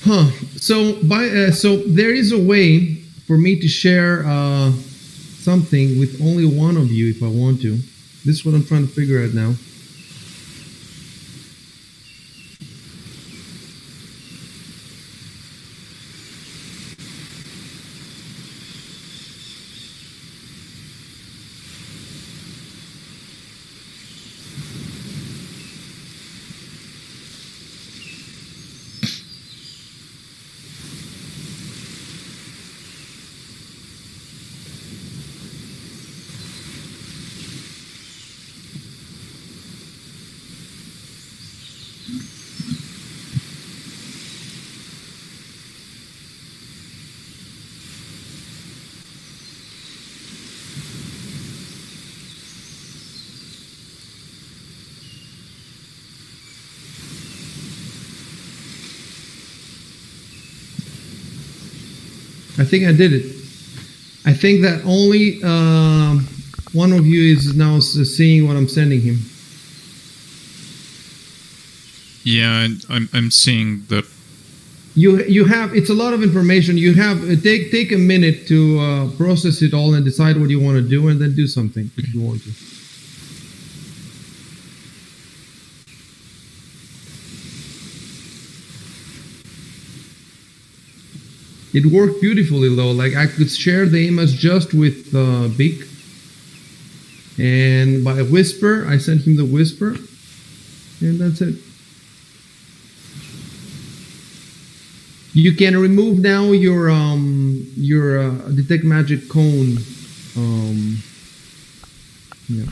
Huh. So there is a way for me to share something with only one of you if I want to. This is what I'm trying to figure out now. I think I did it. I think that only one of you is now seeing what I'm sending him. Yeah, I'm seeing that. You have, it's a lot of information. You have take a minute to process it all and decide what you want to do, and then do something if you want to. It worked beautifully though. Like I could share the image just with Beak, and by a whisper, I sent him the whisper, and that's it. You can remove now your detect magic cone. Yeah.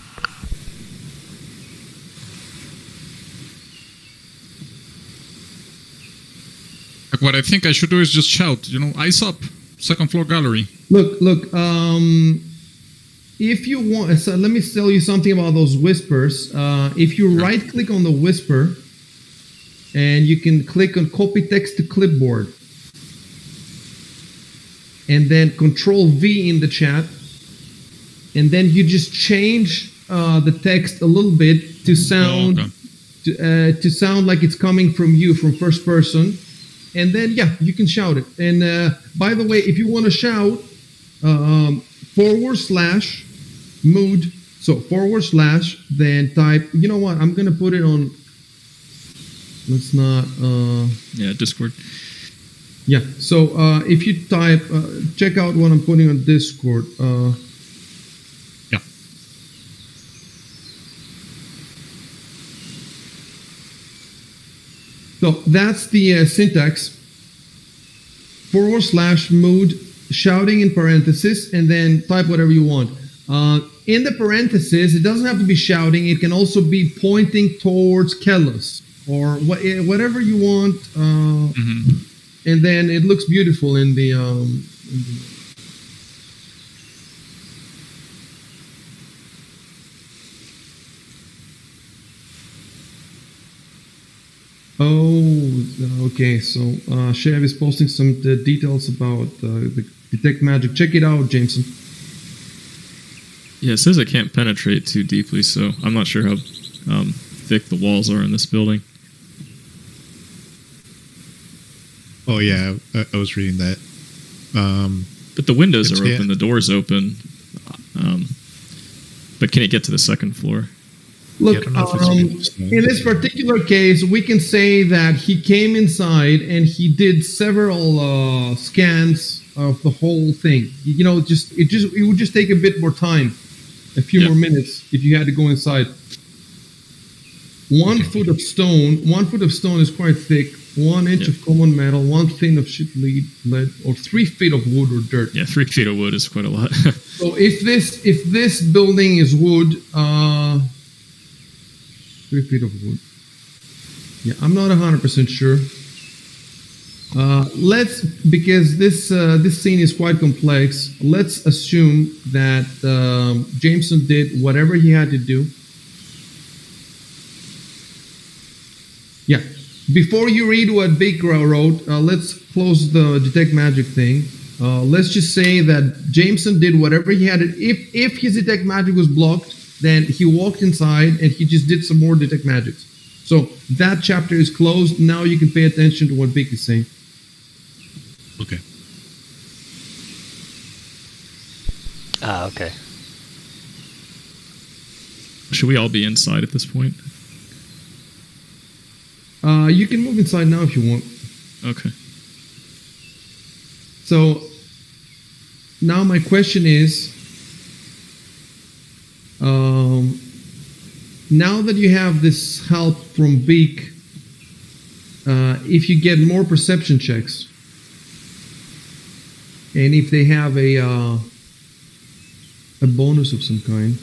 what I think I should do is just shout, eyes up, second floor gallery. Look. If you want, so let me tell you something about those whispers. If you right click on the whisper, and you can click on copy text to clipboard, and then Control V in the chat, and then you just change the text a little bit to sound to sound like it's coming from you, from first person, and then you can shout it. And by the way, if you want to shout, / mood, so / then type. You know what? I'm gonna put it on. Let's not. Discord. Yeah. So if you type, check out what I'm putting on Discord. So that's the syntax. / mood, shouting in parentheses, and then type whatever you want. In the parentheses, it doesn't have to be shouting. It can also be pointing towards Kellos or whatever you want. And then it looks beautiful in the. Oh, okay. So Chev is posting some details about the detect magic. Check it out, Jameson. Yeah, it says it can't penetrate too deeply, so I'm not sure how thick the walls are in this building. Oh yeah, I was reading that. But the windows are Yeah. open, the door's open. But can it get to the second floor? Look, Yeah, I don't know if it's windows. in this particular case, we can say that he came inside and he did several scans of the whole thing. You know, it would just take a bit more time, a few more minutes if you had to go inside. 1 foot of stone. 1 foot of stone is quite thick. 1 inch of common metal. 1 feet of shit lead, or 3 feet of wood or dirt. Yeah, 3 feet of wood is quite a lot. So if this building is wood, 3 feet of wood. Yeah, I'm not 100% sure. Because this scene is quite complex. Let's assume that Jameson did whatever he had to do. Yeah. Before you read what Big wrote, let's close the detect magic thing. Let's just say that Jameson did whatever he had to. If his detect magic was blocked, then he walked inside and he just did some more detect magics. So that chapter is closed. Now you can pay attention to what Big is saying. Okay. Okay. Should we all be inside at this point? You can move inside now if you want. Okay. So now my question is, now that you have this help from Beak, if you get more perception checks, and if they have a bonus of some kind.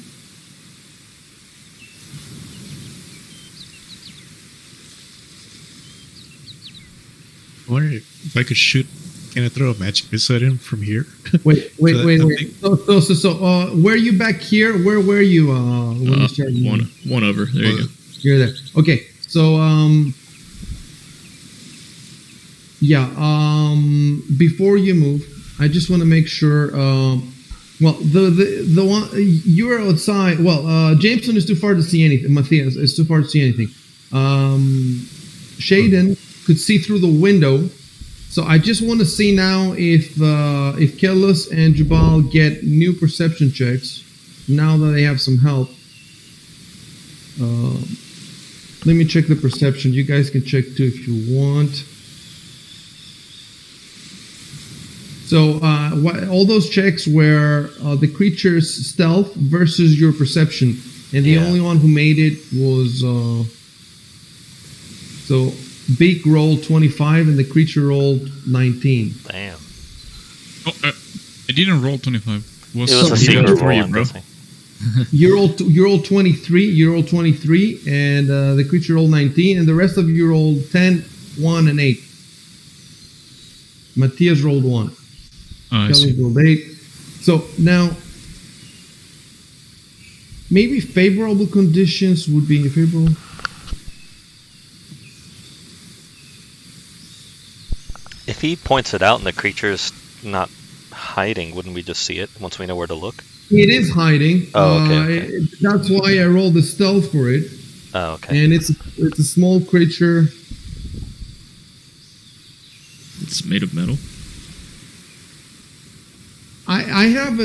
I wonder if I could shoot. Can I throw a magic missile at him from here? Wait. So, were you back here? Where were you when you started? One over. There you go. You're there. Okay. So, before you move, I just want to make sure. The one you're outside. Well, Jameson is too far to see anything. Matthias is too far to see anything. Shaden could see through the window. So I just want to see now if Kellos and Jabal get new perception checks now that they have some help. Let me check the perception. You guys can check too if you want. So all those checks were the creature's stealth versus your perception, and the only one who made it was so Beak rolled 25 and the creature rolled 19. Damn. Oh, I didn't roll 25. It was a secret roll, I'm bro. guessing. You rolled 23. You rolled 23, and the creature rolled 19, and the rest of you rolled 10, 1, and 8. Matthias rolled 1. I Kelly see. rolled 8. So now, maybe favorable conditions would be favorable. If he points it out and the creature's not hiding, wouldn't we just see it once we know where to look? It is hiding. Oh, okay. That's why I rolled the stealth for it. Oh, okay. And it's a small creature. It's made of metal. I have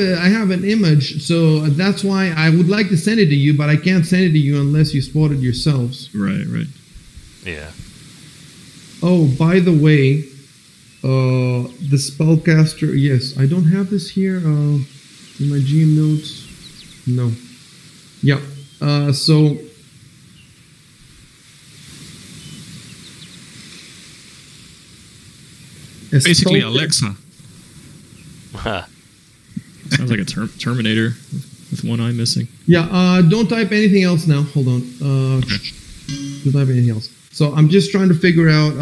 an image, so that's why I would like to send it to you, but I can't send it to you unless you spot it yourselves. Right. Yeah. Oh, by the way, the spellcaster. Yes, I don't have this here in my GM notes. No. Yeah. So. Basically, Alexa. Sounds like a Terminator with one eye missing. Yeah. Don't type anything else now. Hold on. Don't type anything else. So I'm just trying to figure out.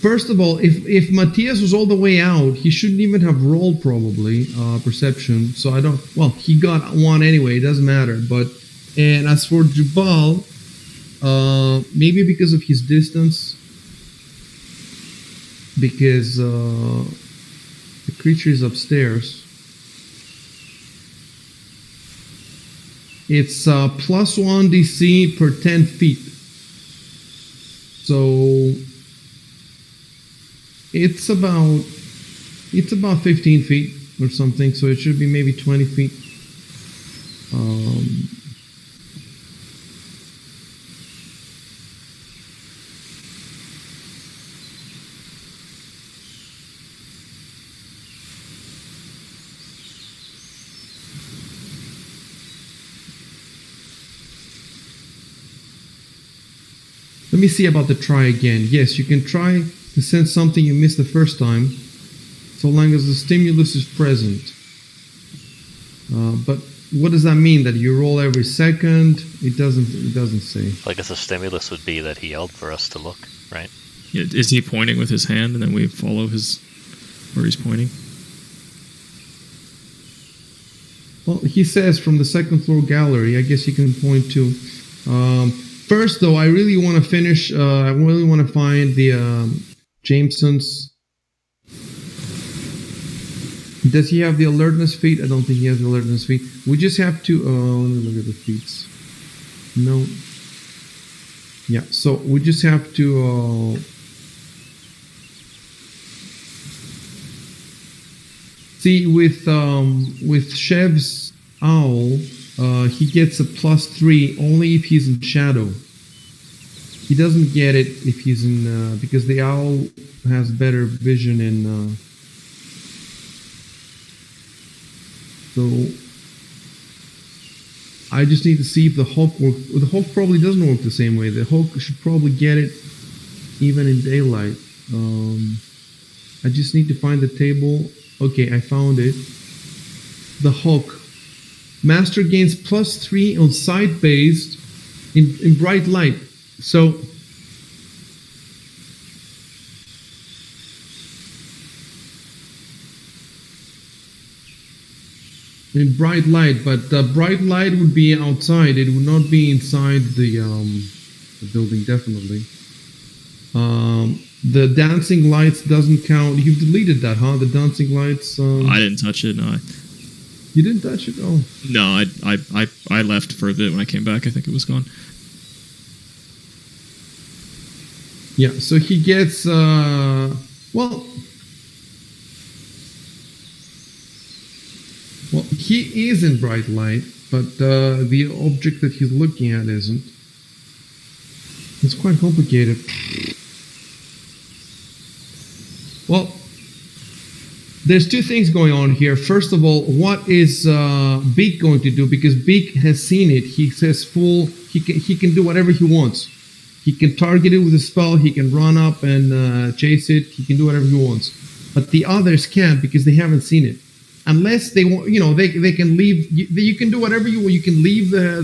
First of all, if Matthias was all the way out, he shouldn't even have rolled probably perception. So I don't. Well, he got 1 anyway. It doesn't matter. And as for Jubal, maybe because of his distance, because the creature is upstairs. It's +1 DC per 10 feet. So it's about 15 feet or something. So it should be maybe 20 feet. Let me see about the try again. Yes, you can try to send something you missed the first time, so long as the stimulus is present. But what does that mean? That you roll every second? It doesn't say. I guess the stimulus would be that he yelled for us to look, right? Yeah, is he pointing with his hand, and then we follow where he's pointing? Well, he says from the second floor gallery. I guess you can point to. First, though, I really want to finish. I really want to find the Jameson's. Does he have the alertness feat? I don't think he has the alertness feat. We just have to. Let me look at the feats. No. Yeah. So we just have to. See, with Chev's owl, he gets a +3 only if he's in shadow. He doesn't get it if he's in because the owl has better vision in. So I just need to see if the Hulk works. Well, the Hulk probably doesn't work the same way. The Hulk should probably get it even in daylight. I just need to find the table. Okay, I found it. The Hulk. Master gains +3 on sight-based in bright light. So in bright light, but bright light would be outside. It would not be inside the building, definitely. The dancing lights doesn't count. You've deleted that, huh? The dancing lights. I didn't touch it. No, You didn't touch it? Oh. no. I left for a bit. When I came back, I think it was gone. Yeah. So he gets. Well, he is in bright light, but the object that he's looking at isn't. It's quite complicated. Well, there's two things going on here. First of all, what is Beak going to do? Because Beak has seen it. He says full. He can do whatever he wants. He can target it with a spell. He can run up and chase it. He can do whatever he wants. But the others can't because they haven't seen it. Unless they want, they can leave. You can do whatever you want. You can leave the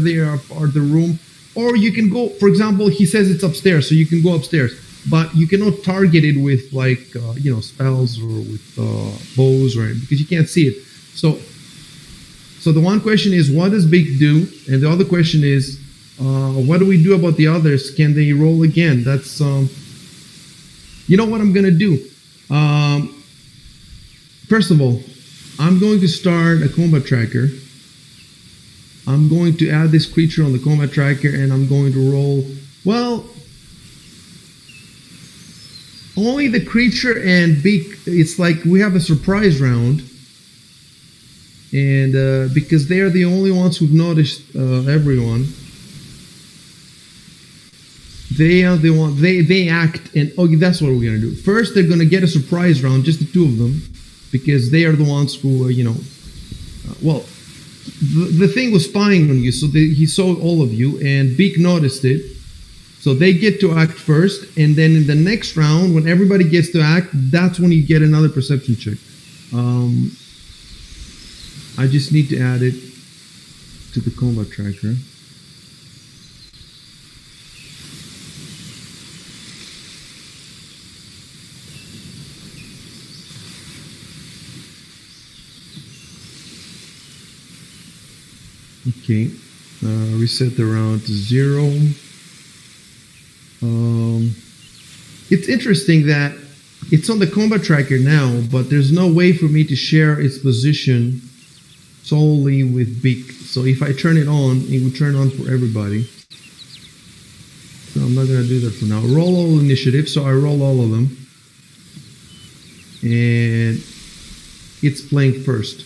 room, or you can go. For example, he says it's upstairs, so you can go upstairs. but you cannot target it with like spells or with bows or anything because you can't see it. So the one question is, what does Big do? And the other question is, what do we do about the others? Can they roll again? That's you know what I'm gonna do. First of all, I'm going to start a combat tracker. I'm going to add this creature on the combat tracker, and I'm going to roll. Well, only the creature and Beak. It's like we have a surprise round, and because they are the only ones who've noticed everyone. They are the one. They act, and that's what we're gonna do. First, they're gonna get a surprise round, just the two of them, because they are the ones who well. The thing was spying on you, so he saw all of you, and Beak noticed it. So they get to act first, and then in the next round, when everybody gets to act, that's when you get another perception check. I just need to add it to the combat tracker. Okay, reset the round to 0. It's interesting that it's on the combat tracker now, but there's no way for me to share its position solely with Beak. So if I turn it on, it would turn on for everybody. So I'm not going to do that for now. Roll all initiative, so I roll all of them. And it's playing first.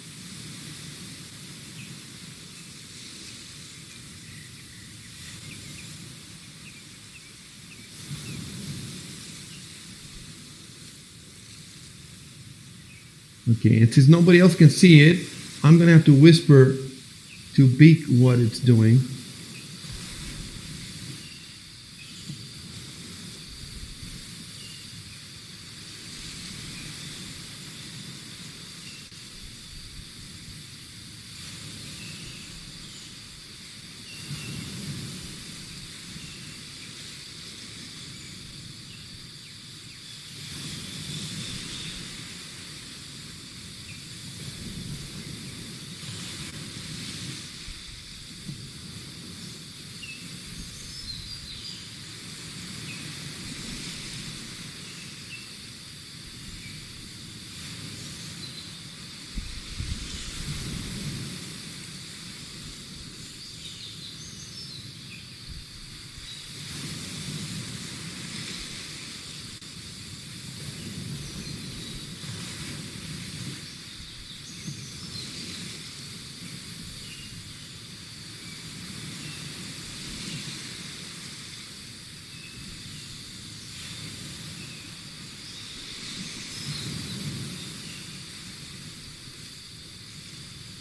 Okay, and since nobody else can see it, I'm going to have to whisper to Beak what it's doing.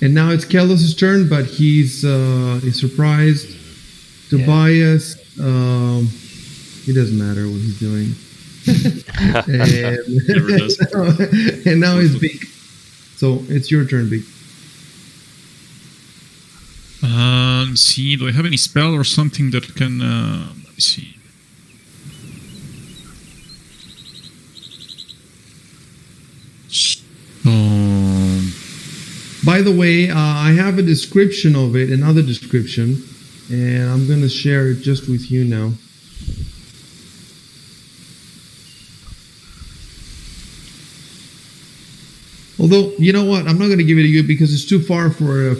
And now it's Kellos' turn, but he's surprised. Tobias, it doesn't matter what he's doing. Never does. And now it's Beak. So it's your turn, Beak. Let's see, do I have any spell or something that can... let me see. By the way, I have a description of it, another description, and I'm going to share it just with you now. Although, you know what? I'm not going to give it to you because it's too far for a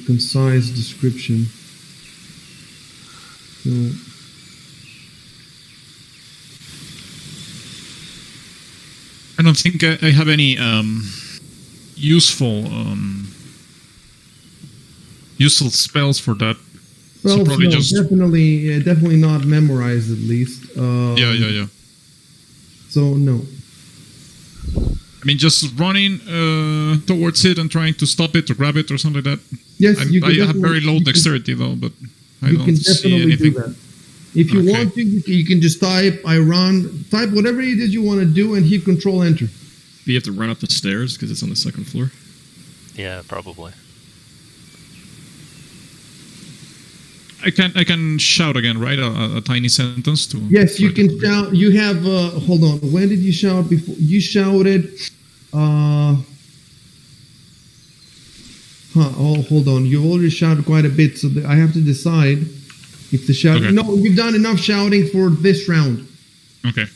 concise description. So, I don't think I have any useful spells for that. well, So probably no, just definitely not memorized at least. yeah. So no. I mean, just running towards it and trying to stop it or grab it or something like that. Yes, you can. I have very low dexterity though, but I you don't can see definitely anything. do that. If you Okay. want to, you can just type "I run," type whatever it is you want to do, and hit Control Enter. Do you have to run up the stairs because it's on the second floor? Yeah, probably. I can shout again, right? A tiny sentence to. Yes, you can shout. You have. Hold on. When did you shout before? You shouted. Oh, hold on. You've already shouted quite a bit, so I have to decide if the shout. Okay. No, you've done enough shouting for this round. Okay.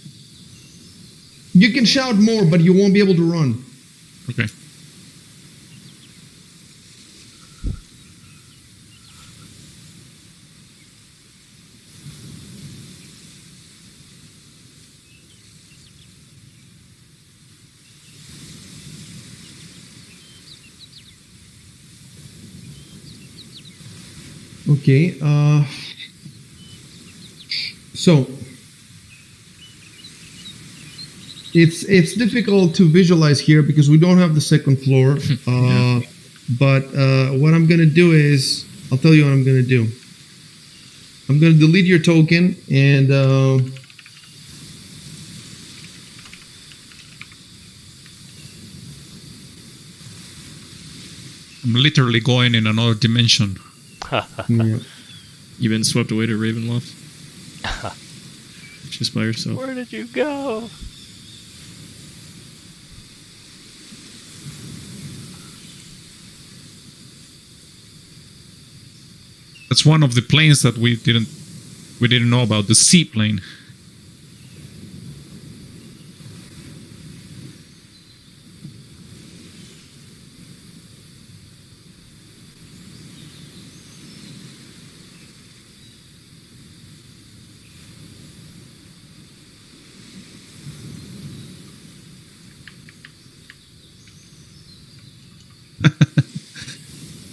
You can shout more, but you won't be able to run. Okay. Okay. So it's difficult to visualize here because we don't have the second floor. But what I'm gonna do is I'll tell you what I'm gonna do. I'm gonna delete your token and I'm literally going in another dimension. yeah. You've been swept away to Ravenloft. Just by yourself. Where did you go? That's one of the planes that we didn't know about, the seaplane.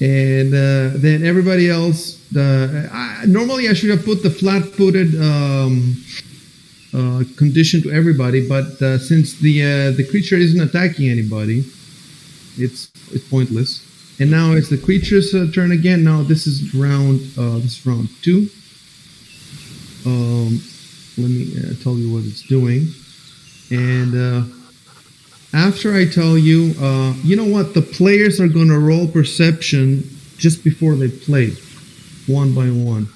And then everybody else. Normally, I should have put the flat-footed condition to everybody, but since the creature isn't attacking anybody, it's pointless. And now it's the creature's turn again. Now this is round 2. Let me tell you what it's doing. And after I tell you, you know what? The players are going to roll perception just before they play, one by one.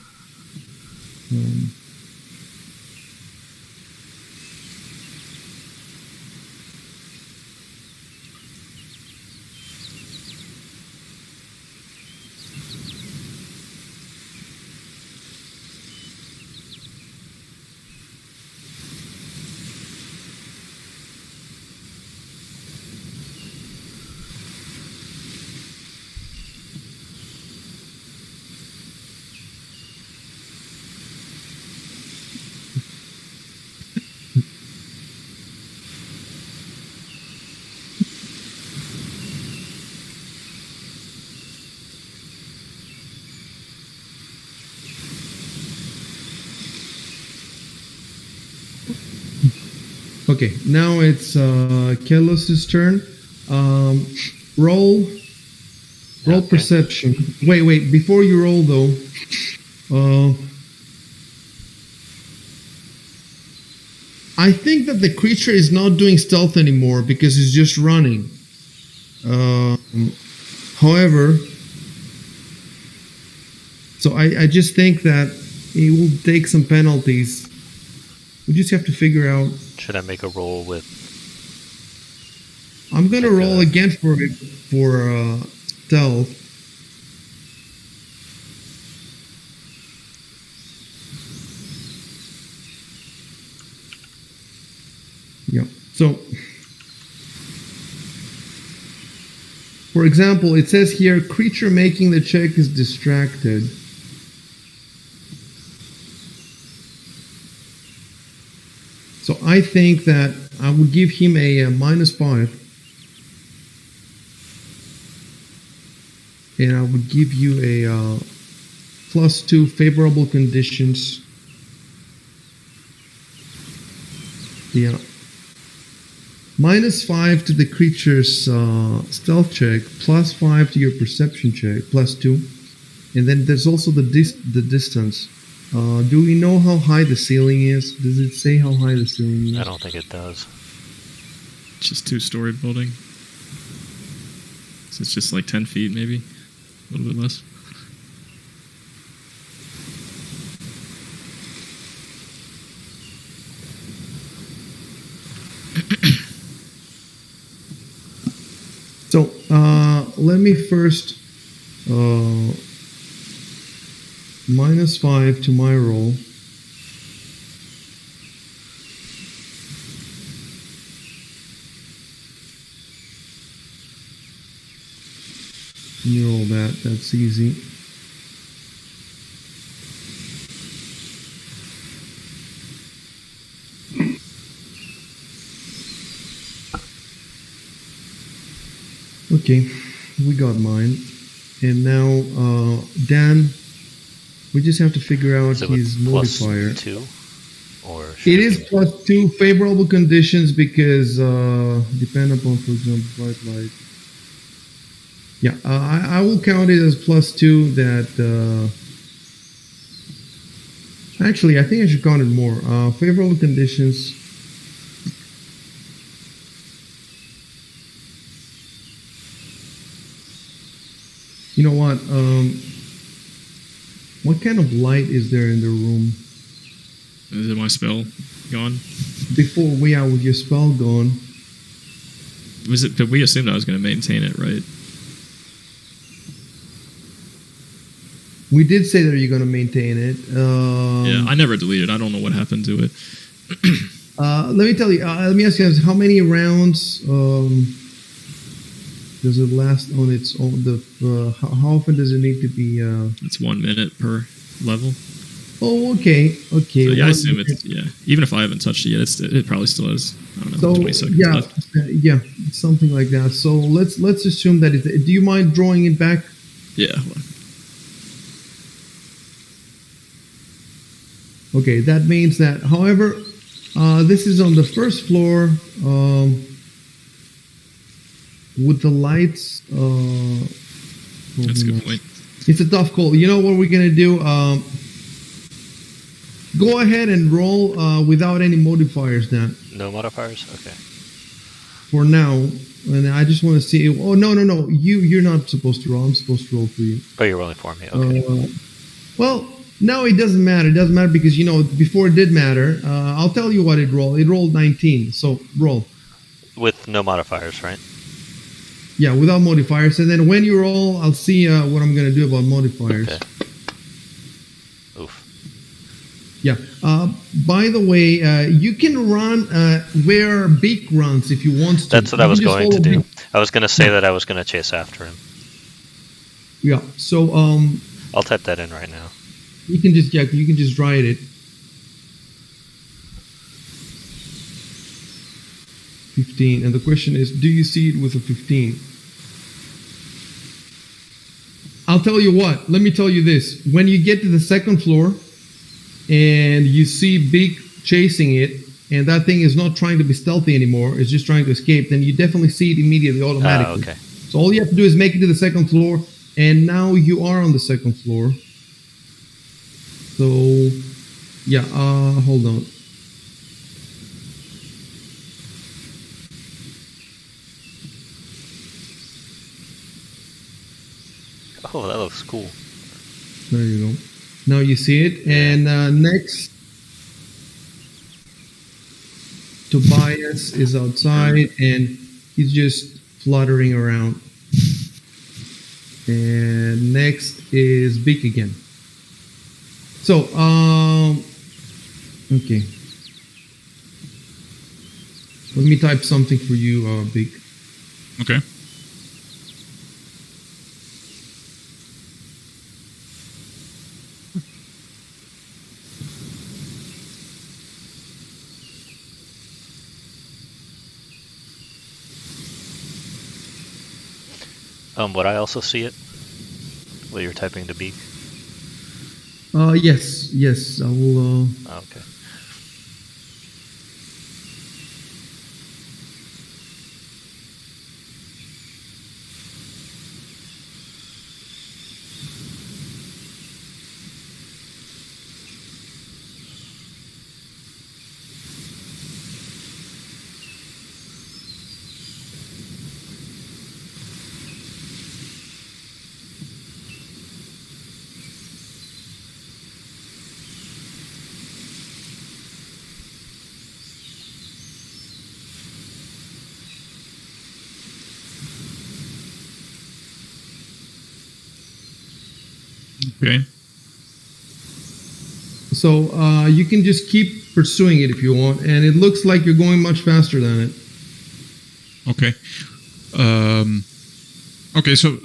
Okay, now it's Kelos's turn. Roll Okay. perception. Wait. Before you roll, though, I think that the creature is not doing stealth anymore because it's just running. However, so I just think that it will take some penalties. We just have to figure out. Should I make a roll with? I'm gonna roll again for stealth. Yeah. So, for example, it says here, creature making the check is distracted. So I think that I would give him a -5. And I would give you a +2 favorable conditions. Yeah. -5 to the creature's stealth check, +5 to your perception check, +2. And then there's also the distance. Do we know how high the ceiling is? Does it say how high the ceiling is? I don't think it does. It's just 2-story building. So it's just like 10 feet, maybe. A little bit less. So let me first -5 to my roll. You roll that. That's easy. Okay, we got mine. And now, Dan, we just have to figure out Is it with his modifier. +2? Or should It is be- +2 favorable conditions because depend upon, for example, bright light. Yeah, I will count it as +2. That actually, I think I should count it more. Favorable conditions. You know what? What kind of light is there in the room? Is it my spell gone? Before we are with your spell gone. Was it? But we assumed I was going to maintain it, right? We did say that you're going to maintain it. Yeah, I never deleted. I don't know what happened to it. Let me tell you. Let me ask you this: how many rounds does it last on its own? How often does it need to be? It's 1 minute per level. Oh, okay, okay. So yeah, I 1 assume minute. it's Even if I haven't touched it yet, it probably still has. I don't know, So 20 seconds yeah, left. yeah, something like that. So let's assume that. Do you mind drawing it back? Yeah. Well, Okay, that means that. However, this is on the first floor with the lights. that's a good point. It's a tough call. You know what we're gonna do? Go ahead and roll without any modifiers, Dan. No modifiers? Okay. For now, and I just want to see. Oh no! You're not supposed to roll. I'm supposed to roll for you. Oh, you're rolling for me. Okay. Well, no, it doesn't matter. It doesn't matter because before it did matter. I'll tell you what it rolled. It rolled 19. So roll. With no modifiers, right? Yeah, without modifiers. And then when you roll, I'll see what I'm gonna do about modifiers. Okay. Oof. Yeah. By the way, you can run where Beak runs if you want to. That's what You I was can just going to follow do. Beak. I was going to say that I was going to chase after him. Yeah. So I'll type that in right now. you can just write it. 15, and the question is, do you see it with a 15? I'll tell you what. Let me tell you this: when you get to the second floor, and you see Beak chasing it, and that thing is not trying to be stealthy anymore, it's just trying to escape, then you definitely see it immediately, automatically. Okay. So all you have to do is make it to the second floor, and now you are on the second floor. So, yeah, hold on. Oh, that looks cool. There you go. Now you see it, and next, Tobias is outside, and he's just fluttering around. And next is Beak again. So, okay. Let me type something for you, Beak. Okay. Would I also see it? What you're typing to Beak? Yes, I will. Oh, okay. Okay. So you can just keep pursuing it if you want, and it looks like you're going much faster than it. Okay. Okay. So,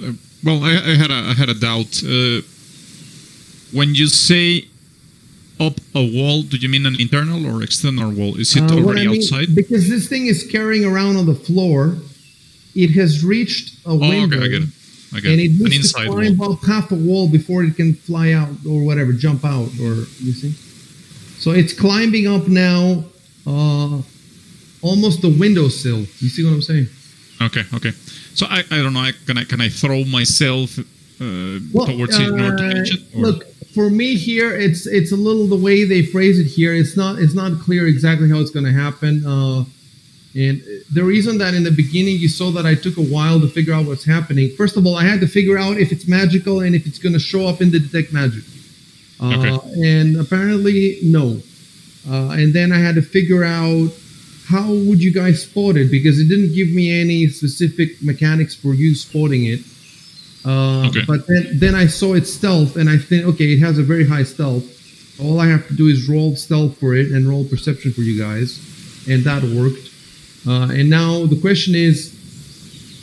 well, I had a doubt. When you say up a wall, do you mean an internal or external wall? Is it What already I mean, outside? because this thing is carrying around on the floor, it has reached a Oh, window, okay. I get it. and it An needs to inside climb wall. up half a wall before it can fly out or whatever, jump out, or you see. So it's climbing up now, almost the windowsill. You see what I'm saying? Okay. Okay. So I don't know. Can I throw myself towards it in order to reach it? Or? Look, for me here, it's a little the way they phrase it here. It's not clear exactly how it's going to happen. And the reason that in the beginning you saw that I took a while to figure out what's happening. First of all, I had to figure out if it's magical and if it's going to show up in the detect magic. Okay. And apparently, no. And then I had to figure out how would you guys spot it, because it didn't give me any specific mechanics for you spotting it. Okay. But then I saw its stealth, and I think, okay, it has a very high stealth. All I have to do is roll stealth for it and roll perception for you guys, and that worked. And now the question is,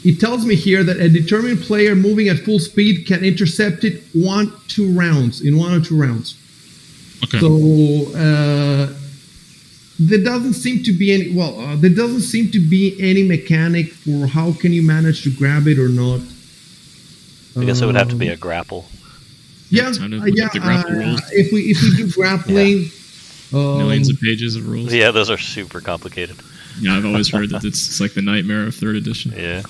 it tells me here that a determined player moving at full speed can intercept it in 1 or 2 rounds. Okay. So there doesn't seem to be any mechanic for how can you manage to grab it or not. I guess it would have to be a grapple. Yeah, Kind of with the grapple rules. if we do grappling, Millions of pages of rules. Yeah, those are super complicated. Yeah, I've always heard that it's like the nightmare of 3rd edition. Yeah.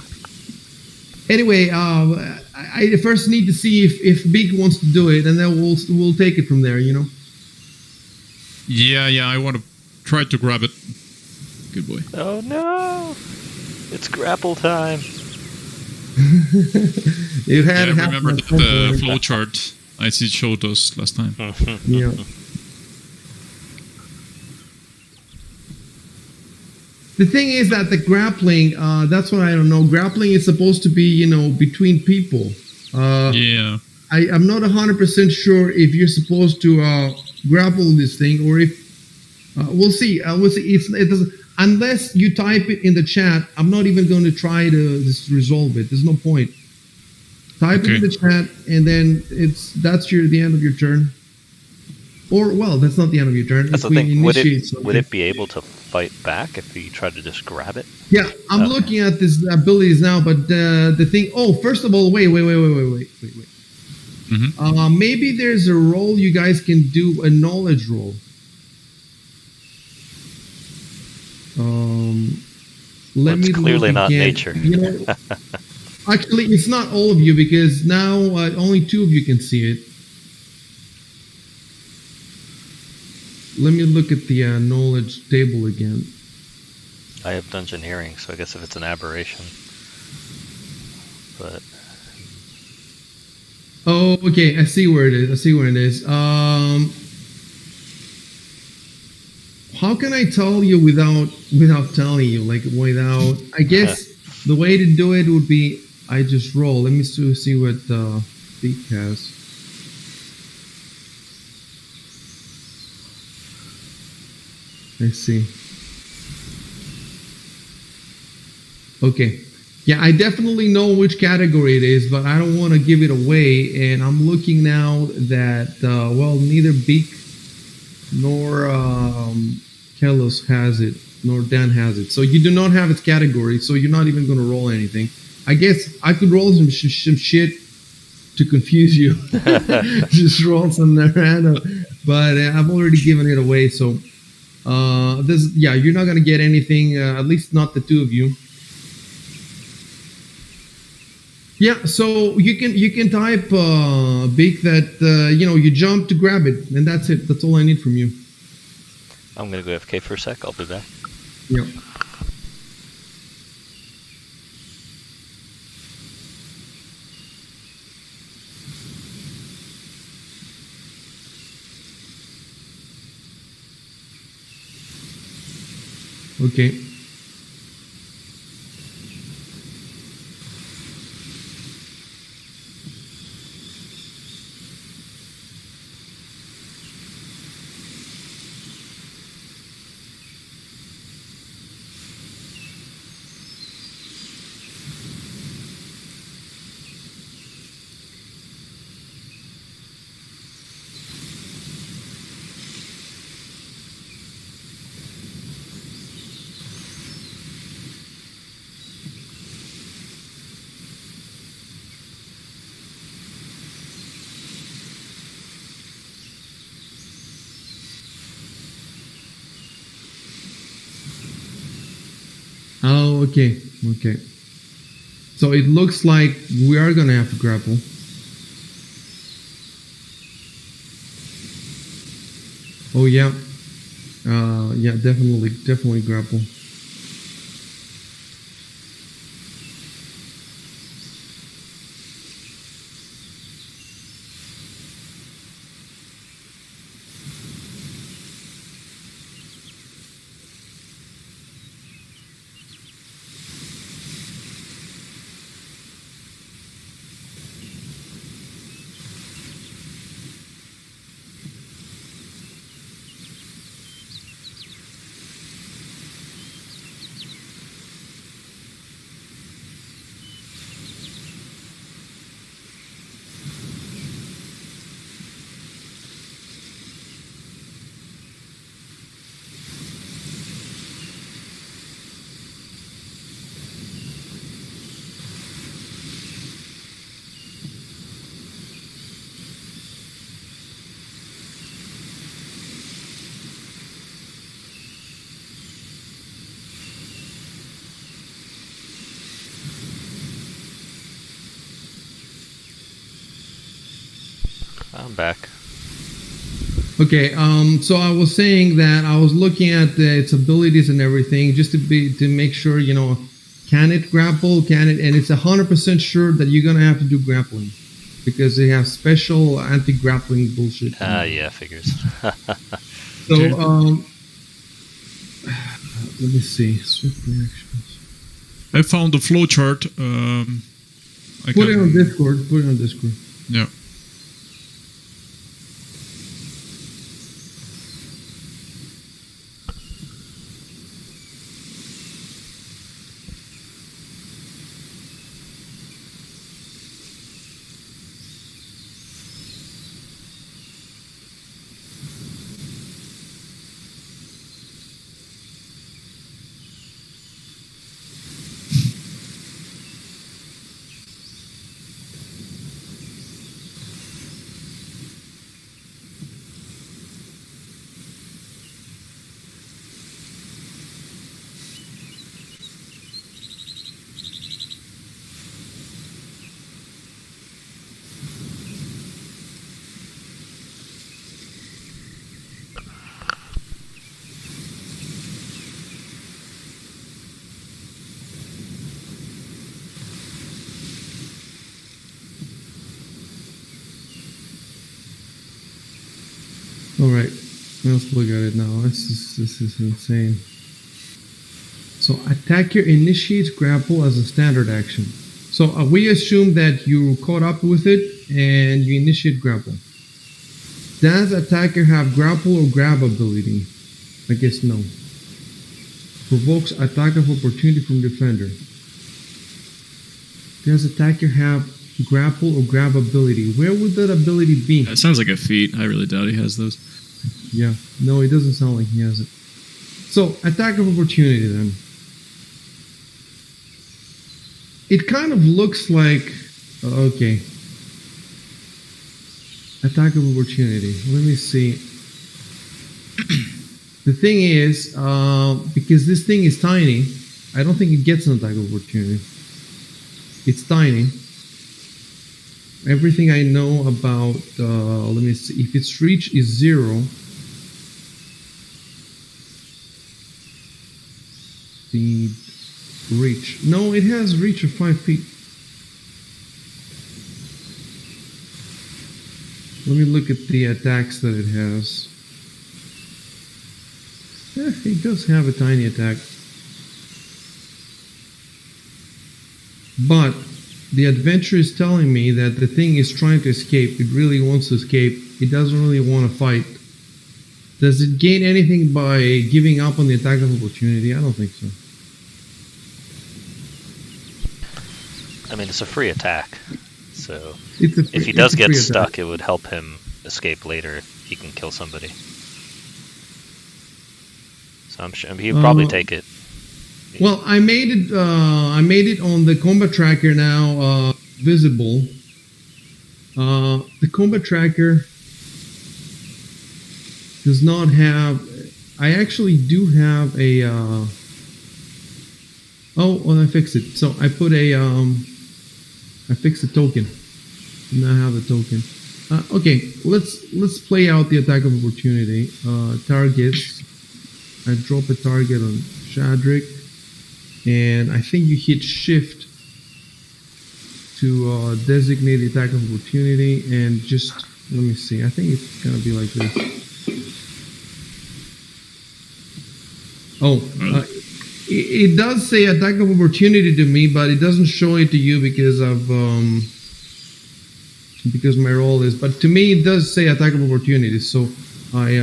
Anyway, I first need to see if Big wants to do it, and then we'll take it from there. You know. Yeah. I want to try to grab it. Good boy. Oh no! It's grapple time. You had Yeah, I half remember my the phone. flowchart I see showed us last time. Yeah. The thing is that the grappling, that's what I don't know. Grappling is supposed to be, between people. Yeah. I'm not 100% sure if you're supposed to grapple this thing or if we'll see. We'll see. It doesn't, unless you type it in the chat. I'm not even going to try to just resolve it. There's no point. Type it in the chat, and then that's the end of your turn. Or that's not the end of your turn. That's If the we thing. Would initiate it be able to fight back if you tried to just grab it? Yeah, I'm looking at these abilities now, but the thing. Oh, first of all, wait. Mm-hmm. Maybe there's a roll you guys can do, a knowledge roll. Let me It's clearly look not again. nature. Actually, it's not all of you, because now only 2 of you can see it. Let me look at the knowledge table again. I have dungeoneering, so I guess if it's an aberration. But Oh, okay. I see where it is. How can I tell you without telling you? I guess the way to do it would be I just roll. Let me see what Beak has. Let's see. Okay. Yeah, I definitely know which category it is, but I don't want to give it away. And I'm looking now that, neither Beak nor Kelos has it, nor Dan has it. So you do not have its category, so you're not even going to roll anything. I guess I could roll some shit to confuse you. Just roll some random. But I've already given it away, so you're not going to get anything, at least not the 2 of you. Yeah, so you can type Beak that you jump to grab it, and that's it. That's all I need from you. I'm gonna go AFK for a sec. I'll be back. Yeah. Okay. Oh, okay. Okay. So it looks like we are gonna have to grapple. Oh yeah. Yeah, definitely grapple. I'm back. Okay, so I was saying that I was looking at its abilities and everything just to make sure, can it grapple, can it, and it's 100% sure that you're gonna have to do grappling because they have special anti-grappling bullshit. Yeah, figures. So let me see, swift reactions. I found the flowchart. Put it on Discord. Yeah. All right, let's look at it now. This is insane. So attacker initiates grapple as a standard action. So we assume that you caught up with it and you initiate grapple. Does attacker have grapple or grab ability? I guess no. Provokes attack of opportunity from defender. Does attacker have grapple or grab ability? Where would that ability be? That sounds like a feat. I really doubt he has those. Yeah, no, it doesn't sound like he has it. So attack of opportunity then. It kind of looks like okay. Attack of opportunity. Let me see. The thing is, because this thing is tiny, I don't think it gets an attack of opportunity. It's tiny. Everything I know about, let me see, if its reach is 0, the reach. No, it has reach of 5 feet. Let me look at the attacks that it has. Yeah, it does have a tiny attack. But the adventure is telling me that the thing is trying to escape. It really wants to escape. It doesn't really want to fight. Does it gain anything by giving up on the attack of opportunity? I don't think so. I mean, it's a free attack, so If he does get stuck, it would help him escape later if he can kill somebody. So I'm sure he'd probably take it. Well, I made it. I made it on the combat tracker now visible. The combat tracker does not have. I actually do have a Oh, well, I fixed it. So I put I fixed the token. Now I have the token. Okay, let's play out the attack of opportunity. Targets. I drop a target on Shadrick, and I think you hit Shift to designate the attack of opportunity, and just let me see. I think it's gonna be like this. Oh, it does say attack of opportunity to me, but it doesn't show it to you because of because my role is. But to me, it does say attack of opportunity. So I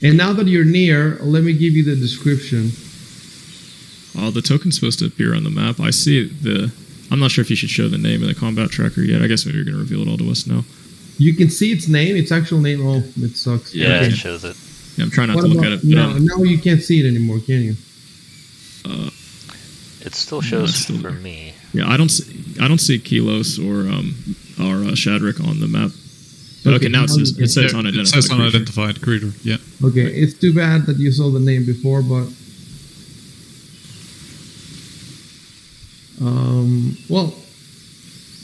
and now that you're near, let me give you the description. The token's supposed to appear on the map. I see the. I'm not sure if you should show the name of the combat tracker yet. I guess maybe you're going to reveal it all to us now. You can see its name, its actual name. Oh, it sucks. Yeah, Okay. it shows it. Yeah, I'm trying not What to look about at it. now? Now you can't see it anymore, can you? It still shows it's still for there. me. Yeah, I don't see Kilos or Shadrick on the map. Okay, now it says It unidentified. says creature. unidentified creature. Yeah. Okay, it's too bad that you saw the name before, but well,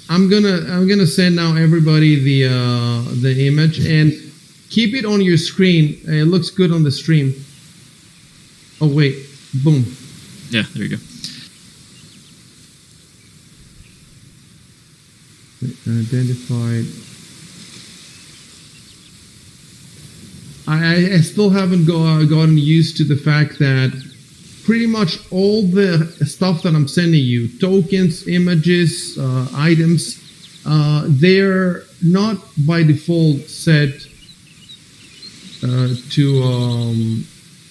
I'm gonna send now everybody the image and keep it on your screen. It looks good on the stream. Oh wait, boom. Yeah, there you go. Identified. I still haven't gotten used to the fact that pretty much all the stuff that I'm sending you, tokens, images, items, they're not by default set to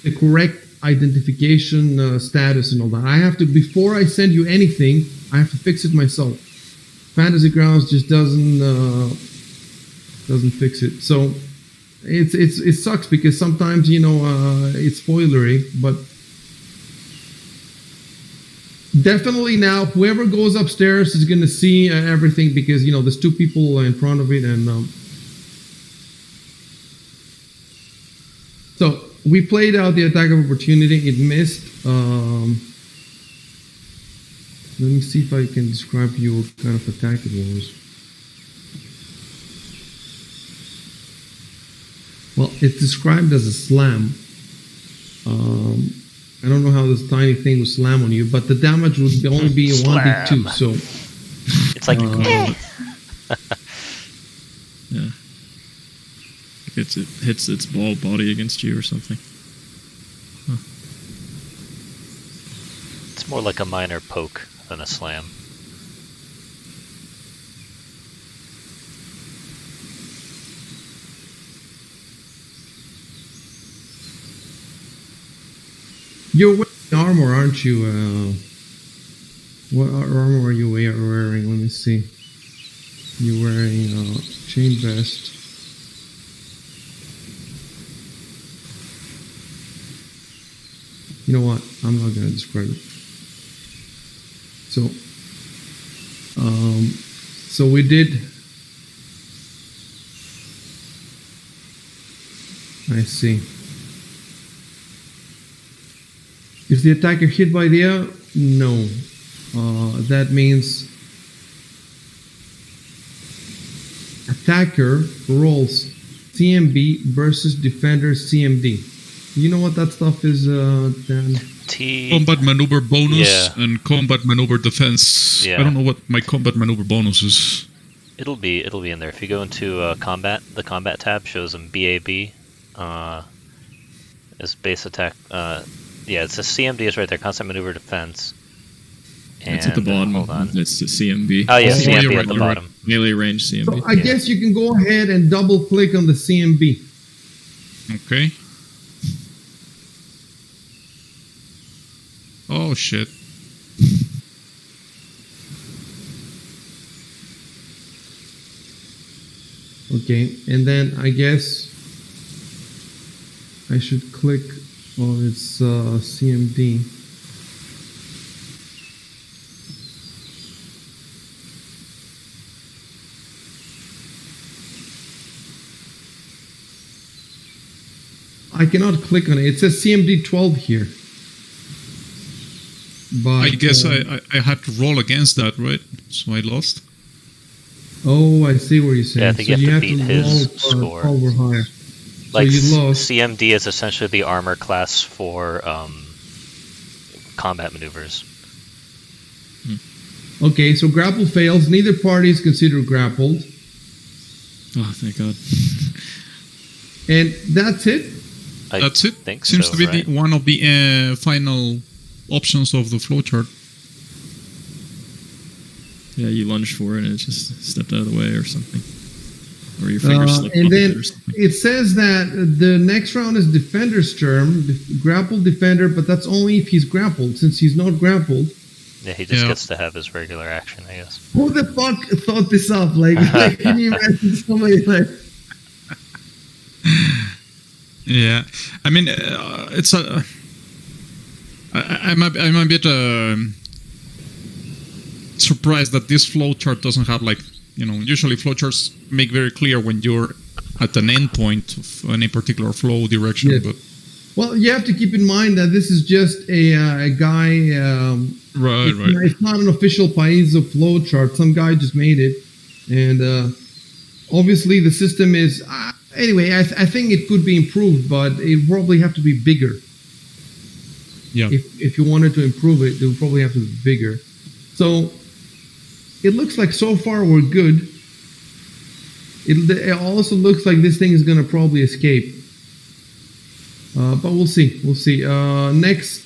the correct identification status and all that. I have to, before I send you anything, I have to fix it myself. Fantasy Grounds just doesn't fix it. So it sucks because sometimes it's spoilery, but definitely now whoever goes upstairs is going to see everything because there's two people in front of it, and so we played out the attack of opportunity. It missed. Let me see if I can describe to you what kind of attack it was. Well, it's described as a slam. I don't know how this tiny thing will slam on you, but the damage would only be a 1d2. So It's like Yeah. It hits its ball body against you or something. it's more like a minor poke than a slam. you're wearing armor, aren't you? What armor are you wearing? Let me see. You're wearing chain vest. You know what? I'm not gonna describe it. So we did. I see. Is the attacker hit by the air? No. That means attacker rolls CMB versus defender CMD. You know what that stuff is, Dan? Combat maneuver bonus Yeah. and combat maneuver defense. Yeah. I don't know what my combat maneuver bonus is. It'll be in there. If you go into combat, the combat tab shows them BAB as base attack. Yeah, it's a CMD is right there. Constant maneuver defense. And, It's at the bottom. Hold on. It's the CMB. Oh yeah, Oh, CMB you're at right, the you're right. bottom. Melee range CMB. So I guess you can go ahead and double click on the CMB. Okay. Oh shit. Okay, and then I guess I should click on its CMD. I cannot click on it. It says CMD 12 here. But I guess I had to roll against that, right? So I lost. Oh, I see what you're saying. Yeah, I think so you have to you beat have to roll his score. 12 or higher. Like so you lost. CMD is essentially the armor class for combat maneuvers. Okay, so grapple fails. Neither party is considered grappled. Oh, thank God. And that's it. That's it. Think Seems so, to be right? one of the final options of the flowchart. Yeah, you lunged for it and it just stepped out of the way or something. Or your finger slipped and off then it or something. it says that the next round is defender's term, grappled defender, but that's only if he's grappled. Since he's not grappled, Yeah, he just Yeah. gets to have his regular action, I guess. who the fuck thought this up? Like, can you imagine somebody like? Yeah, I mean, it's a. I'm a bit surprised that this flowchart doesn't have usually flowcharts make very clear when you're at an endpoint of any particular flow direction, Yes. but Well, you have to keep in mind that this is just a guy. right. It's not an official Paizo flow chart. Some guy just made it, and obviously the system is. Anyway, I think it could be improved, but it probably have to be bigger. Yeah. If you wanted to improve it, it would probably have to be bigger. So it looks like so far we're good. It also looks like this thing is going to probably escape. But we'll see. We'll see. Next,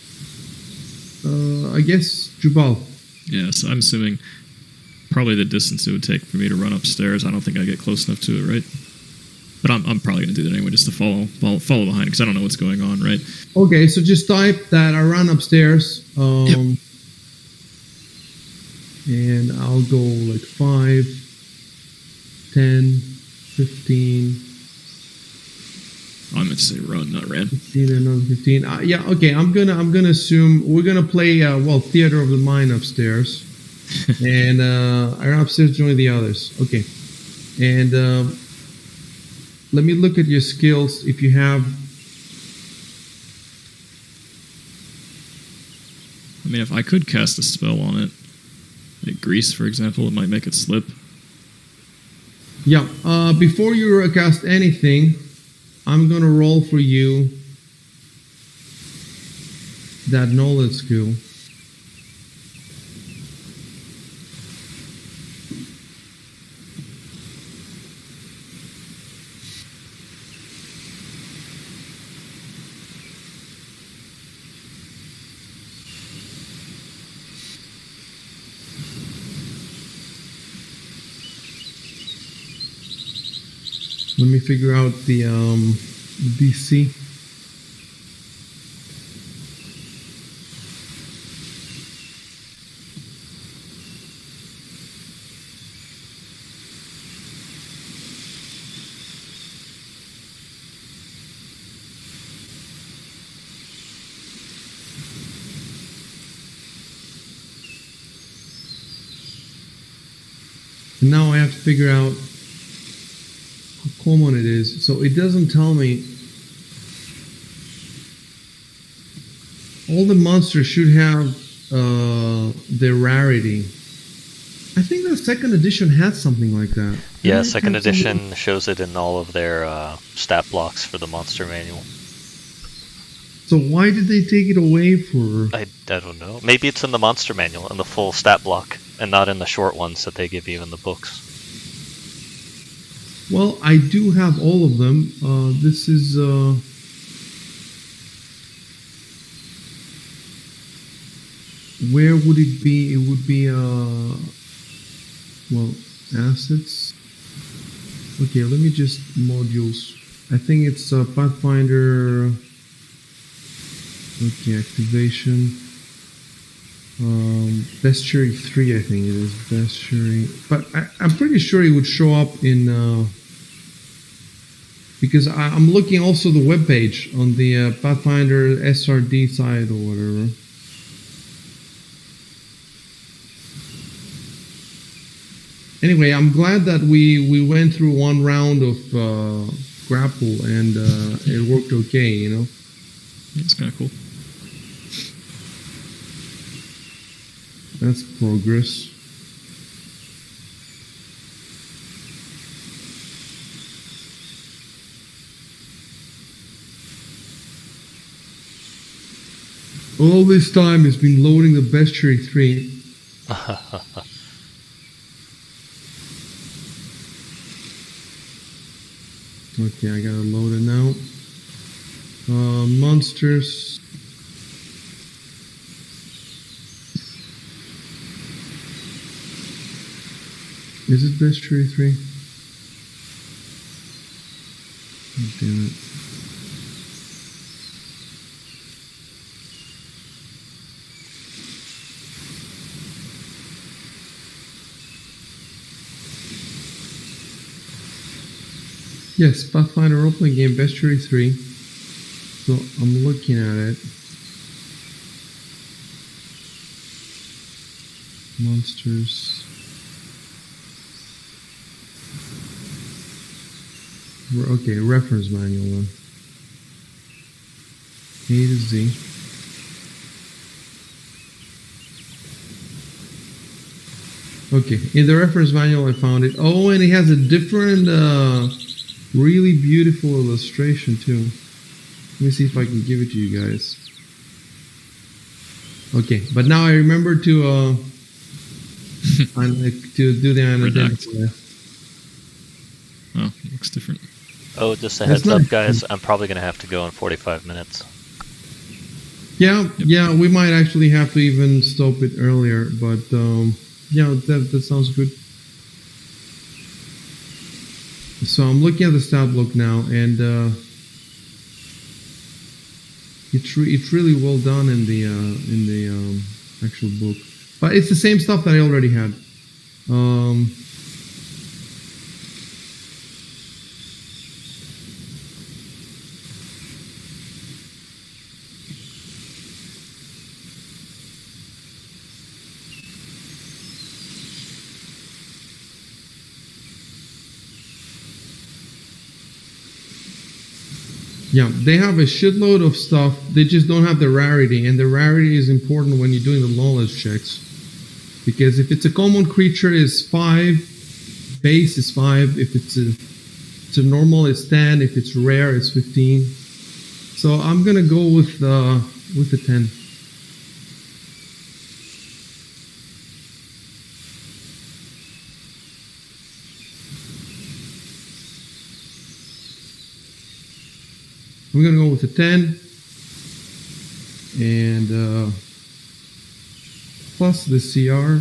I guess, Jubal. Yeah, so I'm assuming probably the distance it would take for me to run upstairs. I don't think I get close enough to it, right? But I'm probably going to do that anyway, just to follow behind, because I don't know what's going on, right? Okay, so just type that I ran upstairs. Yep. And I'll go like 5, 10, 15. I meant to say run, not ran. 15, another 15. Yeah, okay. I'm gonna assume we're gonna play theater of the mind upstairs, and I ran upstairs, join the others. Okay, and let me look at your skills. If you have, I mean, if I could cast a spell on it, like grease, for example, it might make it slip. yeah. Before you cast anything, I'm gonna roll for you that knowledge skill. Let me figure out the DC. And now I have to figure out how common it is. So it doesn't tell me. All the monsters should have their rarity. I think the second edition had something like that. Yeah, Didn't it second have something- edition shows it in all of their stat blocks for the monster manual. So why did they take it away for? I don't know. Maybe it's in the monster manual, in the full stat block, and not in the short ones that they give you in the books. Well, I do have all of them. This is. Where would it be? It would be. Well, assets. Okay, let me just modules. I think it's Pathfinder. Okay, activation. Bestiary 3, I think it is. Bestiary. But I'm pretty sure it would show up in. Because I'm looking also the webpage on the Pathfinder SRD side or whatever. Anyway, I'm glad that we went through one round of grapple and it worked okay, you know. It's kind of cool. That's progress. All this time it's been loading the Bestiary 3. Okay, I gotta load it now. Monsters. Is it Bestiary 3? Oh, damn it. Yes, Pathfinder role-playing game, Bestiary 3. So I'm looking at it. Monsters. Okay, reference manual then. A to Z. Okay, in the reference manual I found it. Oh, and it has a different, really beautiful illustration too. Let me see if I can give it to you guys. Okay, but now I remember to to do the unidentifier. Oh, looks different. Oh, just a That's heads up, nice. guys. I'm probably going to have to go in 45 minutes. Yeah, yeah, we might actually have to even stop it earlier, but yeah, that sounds good. So I'm looking at the stat block now, and it's really well done in the actual book, but it's the same stuff that I already had. Yeah, they have a shitload of stuff. They just don't have the rarity, and the rarity is important when you're doing the knowledge checks. Because if it's a common creature, it's 5. Base is 5. If it's a normal, it's 10. If it's rare, it's 15. So I'm gonna go with the 10. I'm gonna go with the 10, and plus the CR.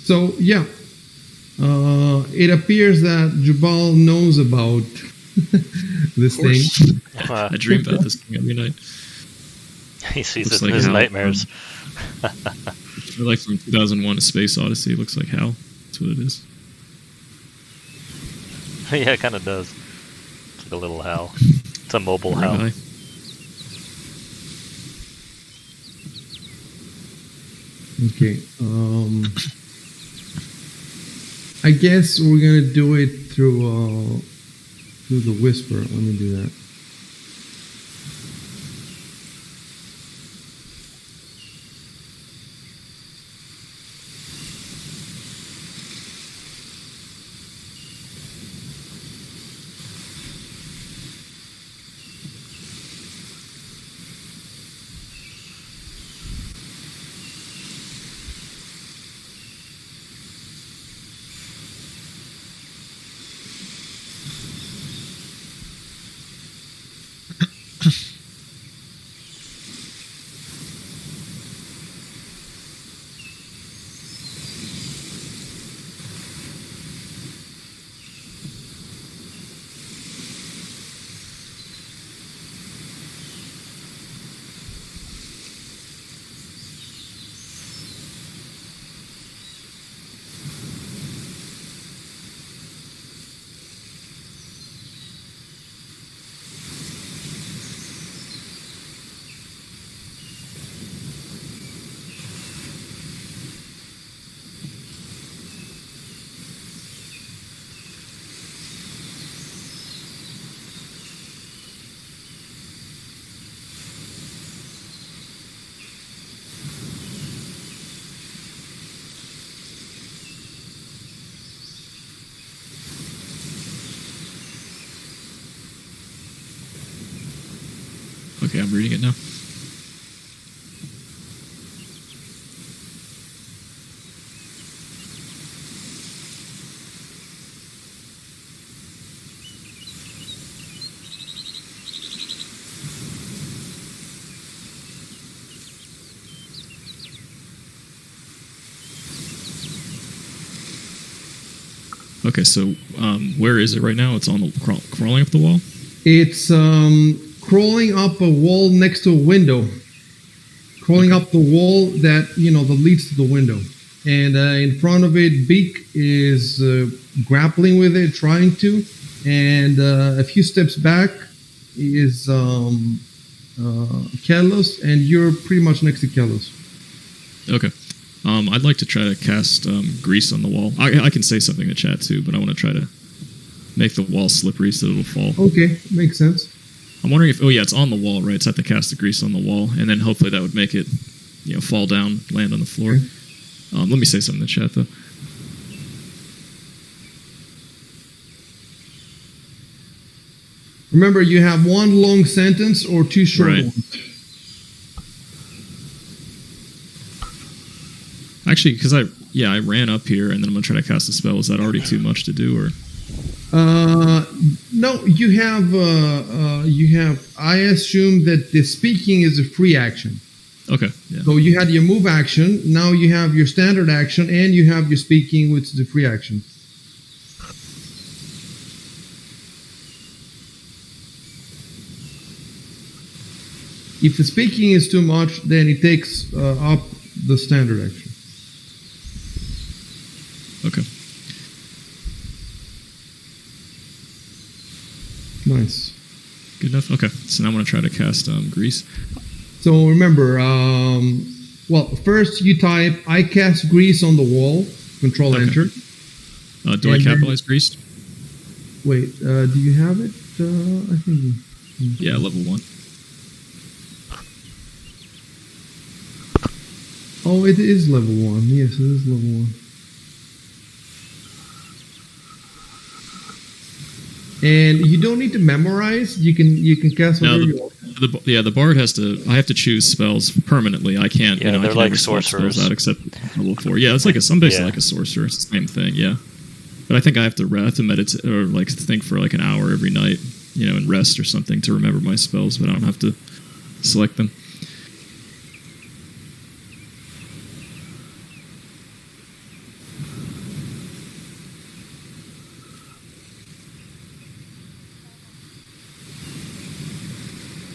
So yeah, it appears that Jabal knows about this thing. I dream about this thing every night. He sees Looks it in like his Hal nightmares. Like from 2001: A Space Odyssey. It looks like Hal. That's what it is. Yeah, it kind of does. It's like a little Hal. It's a mobile Very Hal. high. Okay. I guess we're gonna do it through the whisper. Let me do that. Okay, I'm reading it now. Okay, so where is it right now? It's on the crawling up the wall. It's crawling up a wall next to a window. Crawling up the wall that that leads to the window, and in front of it, Beak is grappling with it, trying to, and a few steps back is Kelos, and you're pretty much next to Kelos. Okay. I'd like to try to cast grease on the wall. I can say something in the chat too, but I want to try to make the wall slippery so it'll fall. Okay, makes sense. I'm wondering if, it's on the wall, right? So I have to cast the grease on the wall, and then hopefully that would make it, fall down, land on the floor. Okay. Let me say something in the chat though. Remember, you have one long sentence or two short Right. ones. Actually, because I ran up here, and then I'm gonna try to cast a spell. Is that already too much to do, or? No, you have. I assume that the speaking is a free action. Okay. Yeah. So you had your move action. Now you have your standard action, and you have your speaking, which is a free action. If the speaking is too much, then it takes up the standard action. Okay. Nice. Good enough. Okay. So now I'm gonna try to cast grease. So remember, first you type "I cast grease on the wall." Control Okay. Enter. Do I capitalize grease? Wait, do you have it? I think. Yeah, level 1. Oh, it is level 1. Yes, it is level 1. And you don't need to memorize. You can cast whatever you want. The bard has to. I have to choose spells permanently. I can't. Yeah, I they're can like never swap sorcerers. spells out except level 4. Yeah, it's like I'm basically Yeah. like a sorcerer. It's the same thing. Yeah, but I think I have to meditate or like think for like an hour every night, and rest or something to remember my spells. But I don't have to select them.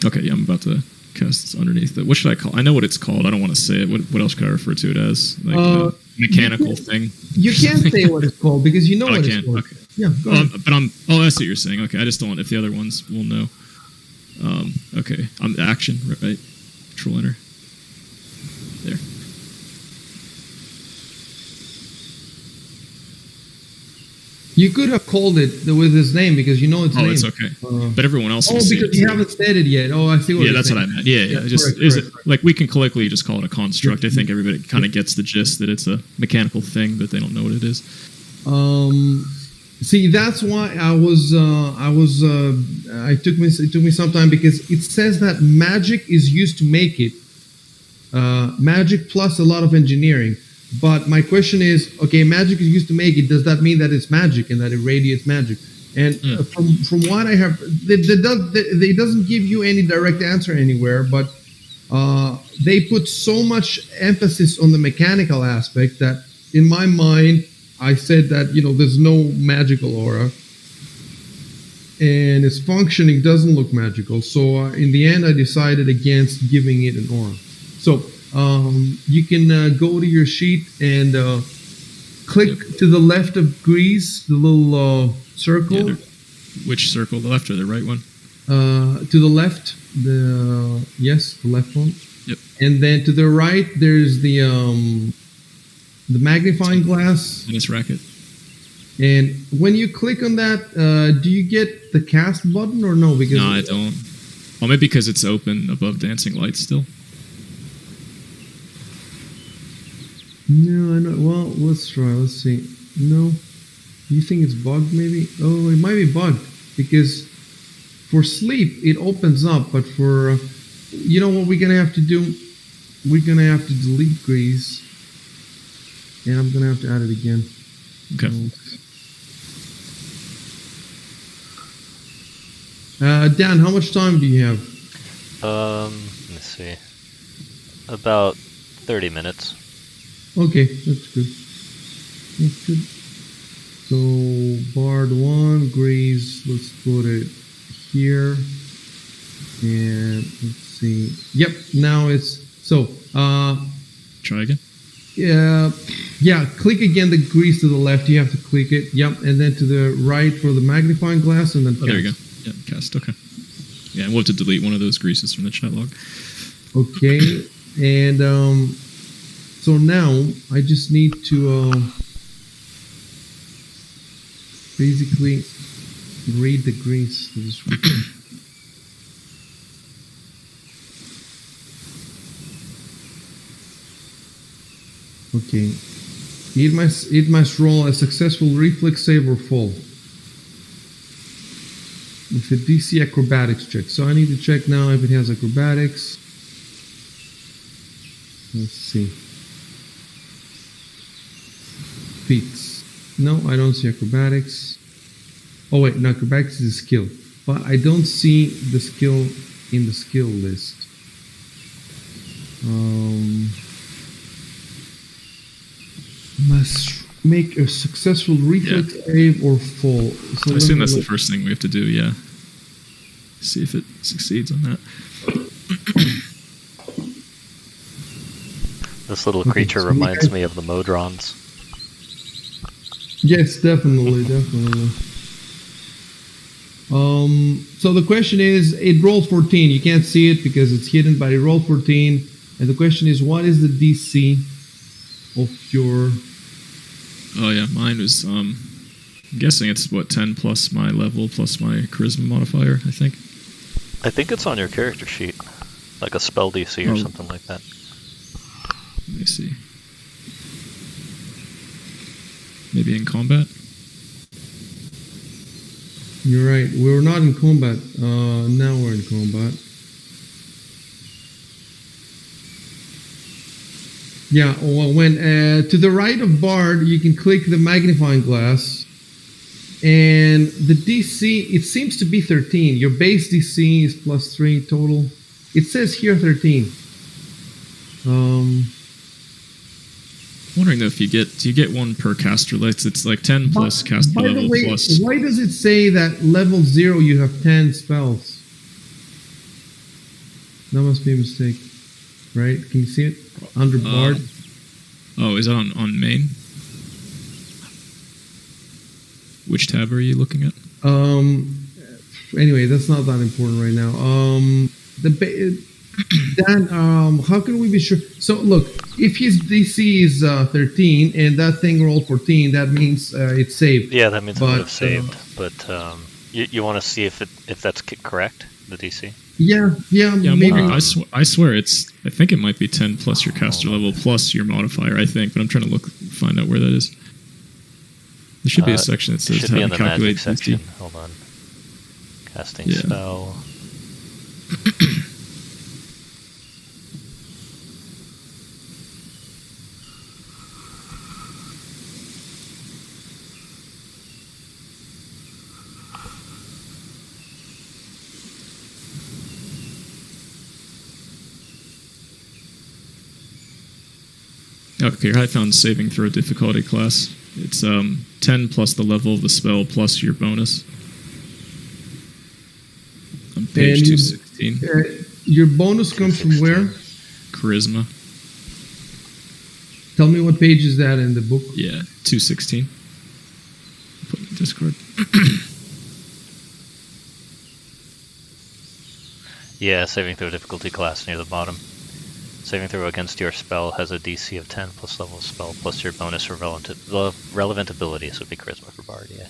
Okay, yeah, I'm about to cast this underneath it. What should I call? I know what it's called. I don't want to say it. What else could I refer to it as? Like a mechanical thing. You can't say what it's called because you know Oh, I what can. it's called. Okay. Yeah, go ahead. But I'm. Oh, that's what you're saying. Okay, I just don't want if the other ones will know. Okay, I'm action right. Control Enter. There. You could have called it with his name because you know its name. Oh, it's okay. But everyone else. Oh, will see because it, you so- haven't said it yet. Oh, I see what Yeah, you're that's saying. what I meant. Yeah. Just correct. like we can colloquially just call it a construct. I think everybody kind of gets the gist that it's a mechanical thing, but they don't know what it is. See, that's why it took me some time because it says that magic is used to make it. Magic plus a lot of engineering. But my question is, okay, magic is used to make it. Does that mean that it's magic and that it radiates magic? And from what I have, they doesn't give you any direct answer anywhere. But they put so much emphasis on the mechanical aspect that, in my mind, I said that there's no magical aura, and its functioning doesn't look magical. So in the end, I decided against giving it an aura. So you can go to your sheet and click to the left of grease, the little circle. Yeah, which circle? The left or the right one? To the left, the left one. Yep. And then to the right, there's the magnifying glass. And its racket. And when you click on that, do you get the cast button or no? Because No, I don't. Well, maybe because it's open above dancing lights still. No, I know. Well, let's try. Let's see. No, you think it's bugged? Maybe. Oh, it might be bugged because for sleep it opens up, but for you know what we're gonna have to do? We're gonna have to delete grease, and I'm gonna have to add it again. Okay. Dan, how much time do you have? Let me see. About 30 minutes. Okay, that's good. That's good. So Bard 1, grease, let's put it here. And let's see. Yep, now it's so Try again. yeah, click again the grease to the left. You have to click it. Yep, and then to the right for the magnifying glass, and then Oh, there you go. Yeah, cast. Okay. Yeah, and we'll have to delete one of those greases from the chat log. Okay, and so now I just need to basically read the grease. Okay. It must roll a successful reflex save or fall. With a DC acrobatics check. So I need to check now if it has acrobatics. Let's see. Feats. No, I don't see acrobatics. Oh wait, no, acrobatics is a skill. But I don't see the skill in the skill list. Must make a successful reflex save or fall. So I assume that's the first thing we have to do, yeah. See if it succeeds on that. This little creature so reminds me of the Modrons. Yes, definitely. So the question is, it rolled 14. You can't see it because it's hidden, but it rolled 14. And the question is, what is the DC of your... Oh yeah, mine was, I'm guessing it's, 10 plus my level plus my charisma modifier, I think. I think it's on your character sheet. Like a spell DC or something like that. Let me see. Maybe in combat? You're right. We're not in combat. Now we're in combat. Yeah, well, when to the right of Bard, you can click the magnifying glass, and the DC, it seems to be 13. Your base DC is +3 total. It says here 13. Wondering though if do you get one per caster? It's like 10 plus caster By the level way, plus. why does it say that level 0 you have 10 spells? That must be a mistake, right? Can you see it under Bard? Oh, is that on main? Which tab are you looking at? Anyway, that's not that important right now. Dan, how can we be sure? So look, if his DC is 13 and that thing rolled 14, that means it's saved. Yeah, that means it would have saved. But you want to see if that's correct, the DC? Yeah, maybe. I swear I think it might be 10 plus your caster level plus your modifier, I think, but I'm trying to find out where that is. There should be a section that says how to calculate section. Hold on. Casting spell. Okay, I found saving throw difficulty class. It's 10 plus the level of the spell plus your bonus. On page 216. Your bonus comes from where? Charisma. Tell me what page is that in the book? Yeah, 216. Put it in Discord. Yeah, saving throw difficulty class near the bottom. Saving throw against your spell has a DC of 10 plus level of spell plus your bonus or relevant ability. So it'd be charisma for Bard, yeah.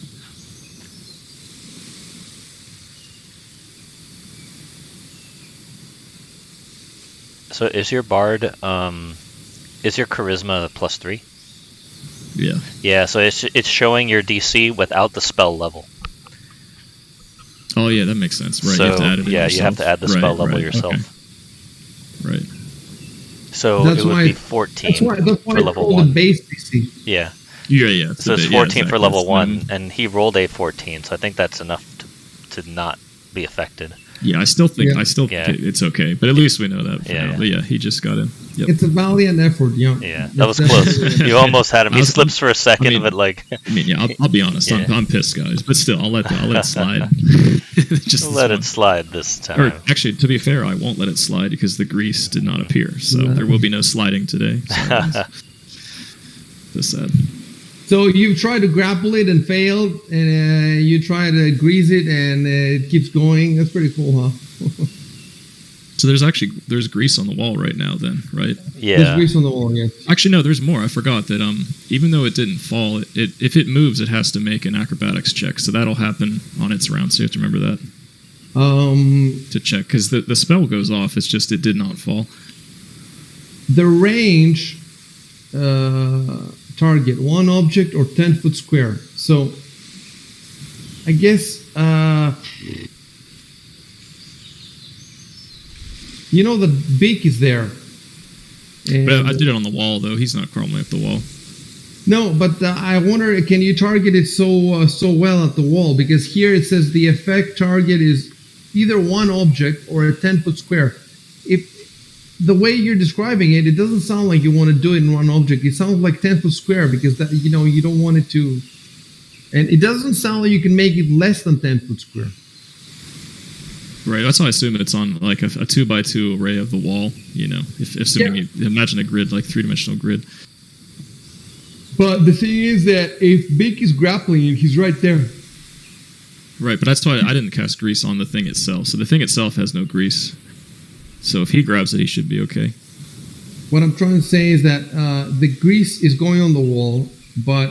So is your Bard, is your charisma +3? Yeah. Yeah, so it's showing your DC without the spell level. Oh yeah, that makes sense. Right, So, you have to add it in yourself. you have to add the spell level yourself. Okay. So That's it would why- be 14 That's why for it's level called 1. the base DC. Yeah. Yeah. So it's yeah, 14 for exactly. level It's 1, and he rolled a 14, so I think that's enough to not be affected. Yeah, I still think Yeah. it's okay, but at least we know that. For Yeah, now. yeah. But yeah, he just got in. Yep. It's a valiant effort, yeah. Yeah, that was That's close. definitely- You almost had him. He I was- slips for a second, I mean- but like, I mean, yeah, I'll be honest. Yeah. I'm pissed, guys, but still, I'll let it slide. Just this let one. it slide this time. Or actually, to be fair, I won't let it slide because the grease did not appear, so No. there will be no sliding today. So sad. So you try to grapple it and failed, and you try to grease it, and it keeps going. That's pretty cool, huh? So there's grease on the wall right now. Then, right? There's Yeah. grease on the wall, yeah. Actually, no. There's more. I forgot that even though it didn't fall, if it moves, it has to make an acrobatics check. So that'll happen on its round. So you have to remember that to check because the spell goes off. It's just it did not fall. The range target 1 object or 10-foot square. So I guess the beak is there. And But I did it on the wall though. He's not crawling up the wall. no, but I wonder, can you target it so well at the wall? Because here it says the effect target is either 1 object or a 10-foot square. If the way you're describing it, it doesn't sound like you want to do it in 1 object. It sounds like 10-foot square because that you don't want it to, and it doesn't sound like you can make it less than 10-foot square. Right, that's how I assume it's on like a 2x2 array of the wall. If assuming you imagine a grid, like 3-dimensional grid. But the thing is that if Beak is grappling it, he's right there. Right, but that's why I didn't cast grease on the thing itself. So the thing itself has no grease. So if he grabs it, he should be okay. What I'm trying to say is that the grease is going on the wall, but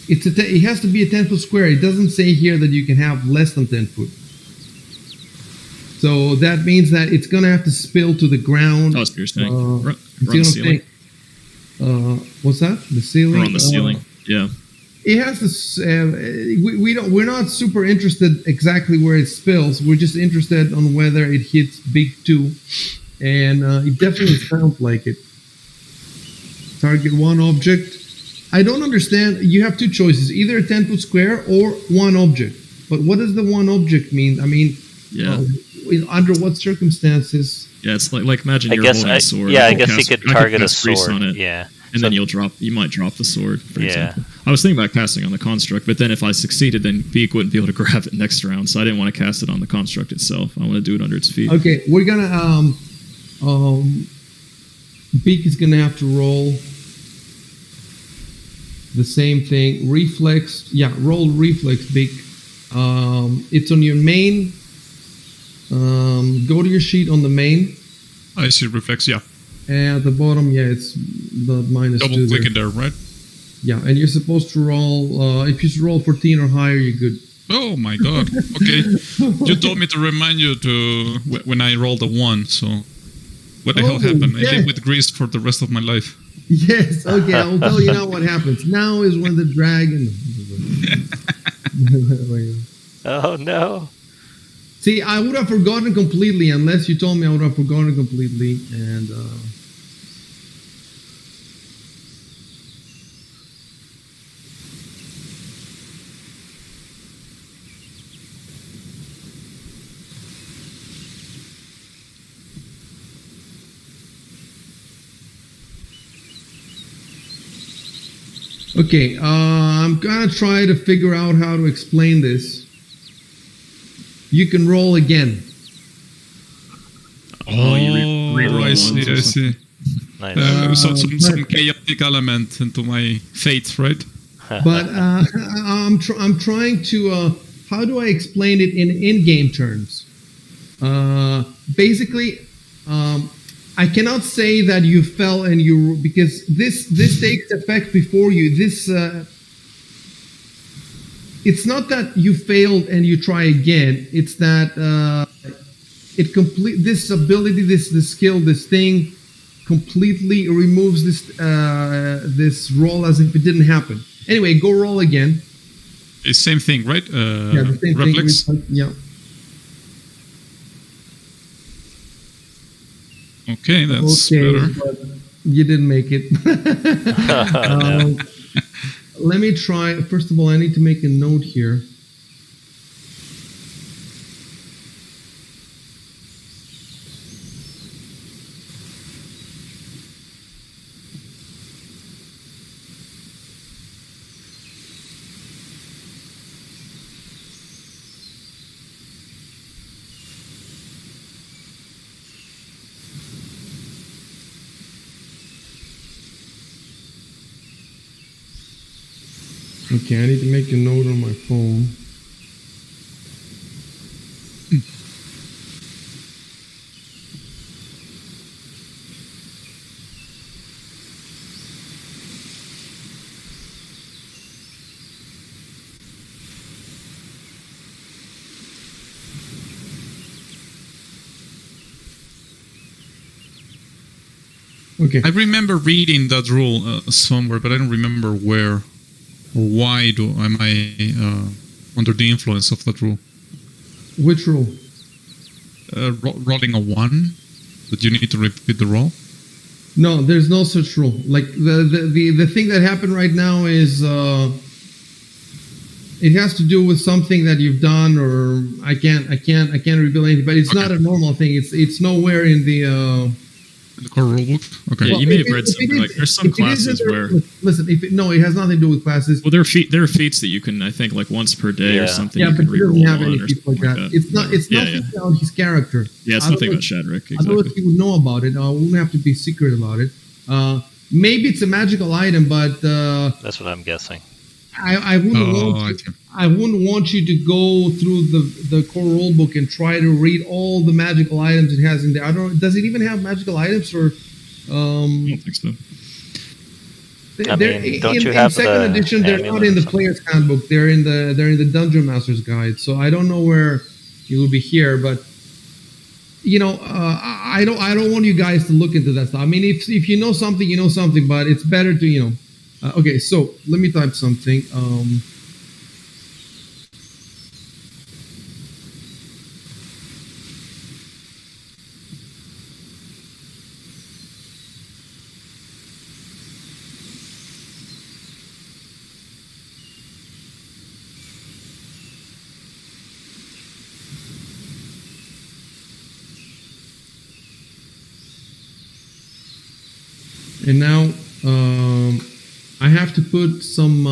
it has to be a 10-foot square. It doesn't say here that you can have less than 10 foot. So that means that it's going to have to spill to the ground. Oh, that's what you're saying. Uh, We're on See the what I'm ceiling. saying? What's that? The ceiling? We're on the ceiling. Yeah. It has to. We're not super interested exactly where it spills. We're just interested on whether it hits Big 2, and it definitely sounds like it. Target 1 object. I don't understand. You have 2 choices: either a 10-foot square or 1 object. But what does the 1 object mean? I mean, Yeah. under what circumstances? Yeah, it's like imagine I you're guess, holding a sword. yeah, I could guess you cast- could I target a cast grease sword. on it, Yeah. and So- then you might drop the sword, for Yeah. example. I was thinking about casting on the construct, but then if I succeeded, then Beak wouldn't be able to grab it next round, so I didn't want to cast it on the construct itself. I want to do it under its feet. Okay, we're gonna Beak is gonna have to roll the same thing. Reflex, roll reflex, Beak. It's on your main. Go to your sheet on the main, I see reflex, yeah. and at the bottom, it's the -2. Double there. click it there, right? Yeah, and you're supposed to roll. If you roll 14 or higher, you're good. Oh my god. Okay. You told me to remind you to when I rolled a 1, so what the hell Oh, happened? I yeah. live with grease for the rest of my life. Yes. Okay, I will tell you now what happens. Now is when the dragon. Oh no. See, I would have forgotten completely unless you told me I would have forgotten completely. And okay, I'm gonna try to figure out how to explain this. You can roll again. You re-roll I ones see, or I something. see. Nice. Some chaotic element into my fate, right? But I'm trying to. How do I explain it in in-game terms? Basically, I cannot say that you fell and you because this takes effect before you. This it's not that you failed and you try again. It's that it complete this ability, this skill, this thing completely removes this roll as if it didn't happen. Anyway, go roll again. It's same thing, right? Yeah, the same reflex. thing. Yeah. Okay, that's Okay, better. but you didn't make it. No. Let me try. First of all, I need to make a note here. Okay, I need to make a note on my phone. Okay. I remember reading that rule somewhere, but I don't remember where or why am I under the influence of that rule. Which rule? Rolling a 1, that you need to repeat the roll. No, there's no such rule. Like the thing that happened right now is it has to do with something that you've done, or I can't reveal anything. But it's Okay. not a normal thing. It's nowhere in the. In the core rulebook? Okay. Yeah, Well, you may if have it- read if it something is- like there's some if it is classes in the- where Listen, no, it has nothing to do with classes. well there are feats that you can I think like once per day Yeah. or something. Yeah, you but can he doesn't reroll have on any or feats like something that. It's not. It's Yeah, nothing yeah. about his character. Yeah, it's nothing about Shadrick. Otherwise, Exactly. he would know about it. We wouldn't have to be secret about it. Maybe it's a magical item, but That's what I'm guessing. I wouldn't want you to go through the core rulebook and try to read all the magical items it has in there. I don't. Does it even have magical items or? I don't think so. Don't you in have second the edition? They're not amulet in or the something? player's handbook. They're in the Dungeon Master's Guide. So I don't know where it will be here, but I don't want you guys to look into that stuff. I mean, if you know something, you know something, but it's better to okay, so let me type something. And now I have to put some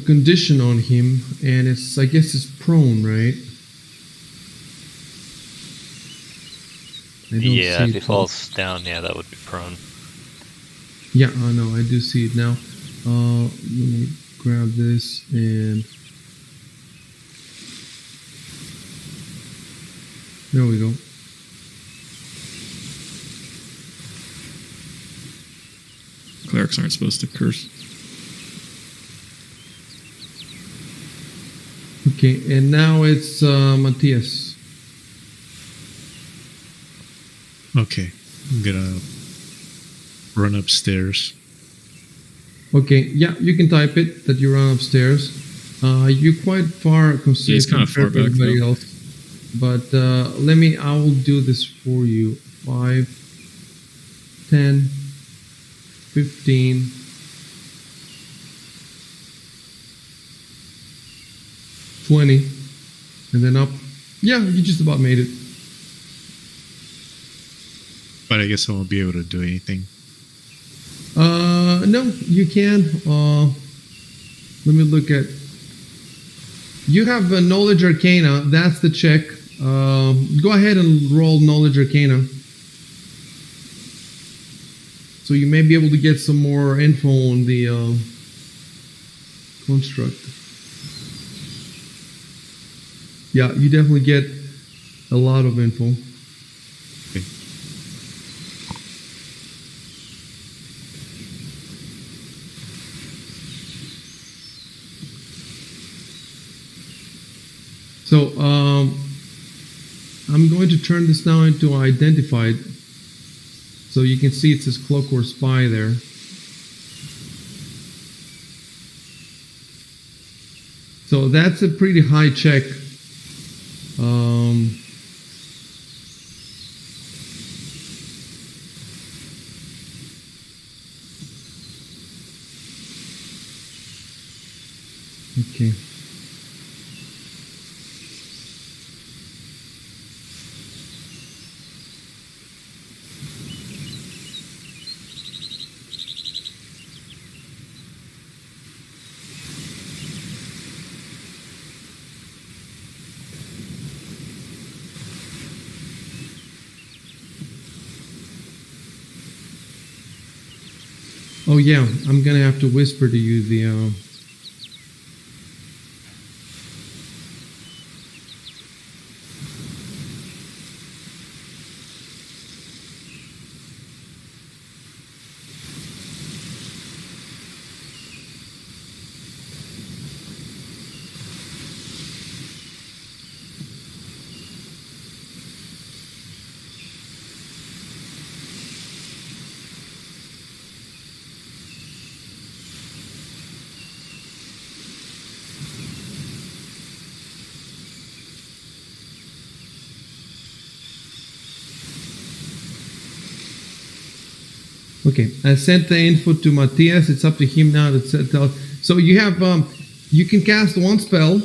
condition on him, and I guess it's prone, right? I don't Yeah, see if he it. falls down, yeah, that would be prone. Yeah, I know. I do see it now. Let me grab this and there we go. Clerics aren't supposed to curse. Okay, and now it's Matthias. Okay, I'm gonna run upstairs. Okay, yeah, you can type it that you run upstairs. You're quite far He's kind of far compared to back, everybody though. else. But I will do this for you. 5, 10, 15, 20, and then up. Yeah, you just about made it. But I guess I won't be able to do anything. No, you can. Let me look at. You have Knowledge Arcana. That's the check. Go ahead and roll Knowledge Arcana. So you may be able to get some more info on the construct. Yeah, you definitely get a lot of info. Okay. So I'm going to turn this now into identified. So you can see it says cloak or spy there. So that's a pretty high check. Okay. Oh yeah, I'm gonna have to whisper to you the. Okay, I sent the info to Matthias. It's up to him now to tell. So you have you can cast one spell,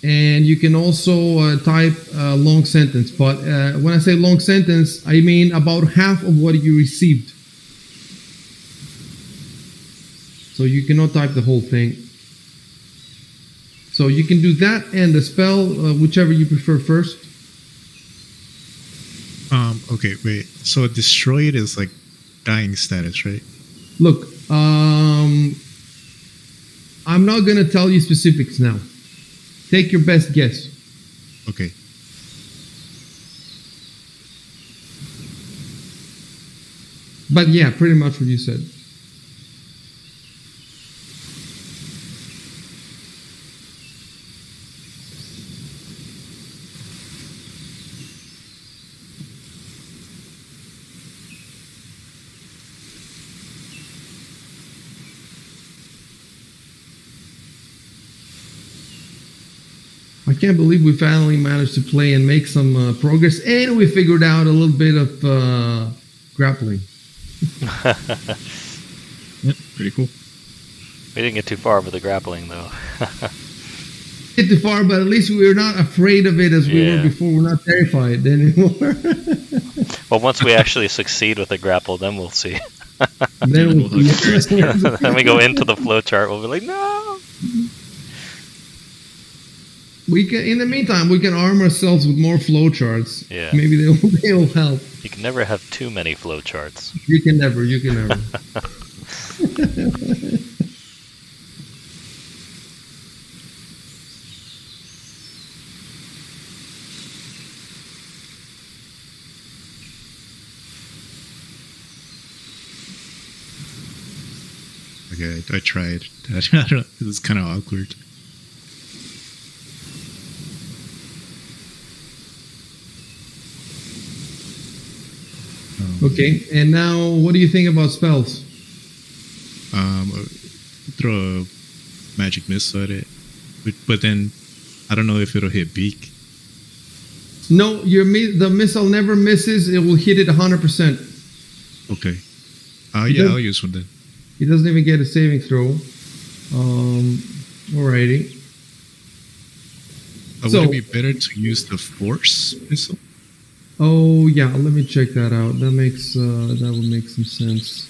and you can also type a long sentence. But when I say long sentence, I mean about half of what you received. So you cannot type the whole thing. So you can do that and the spell, whichever you prefer first. Okay, wait. So destroyed is like dying status, right? Look, I'm not gonna tell you specifics now. Take your best guess. Okay. But yeah, pretty much what you said. I can't believe we finally managed to play and make some progress, and we figured out a little bit of grappling. Yep, pretty cool. We didn't get too far with the grappling, though. Get too far, but at least we were not afraid of it as we Yeah. were before. We're not terrified anymore. Well, once we actually succeed with the grapple, then we'll see. Then We'll hook Then we go into the flowchart, we'll be like, no! we can. In the meantime, we can arm ourselves with more flowcharts. Yeah. Maybe they'll help. You can never have too many flowcharts. You can never. You can never. Okay, I tried. I don't know. It was kind of awkward. Okay, and now what do you think about spells? Throw a magic missile at it, but then I don't know if it'll hit beak. No, the missile never misses. It will hit it 100%. Okay. It Yeah, does- I'll use one then. He doesn't even get a saving throw. Alrighty. Would So- it be better to use the force missile? Oh yeah, let me check that out. That would make some sense.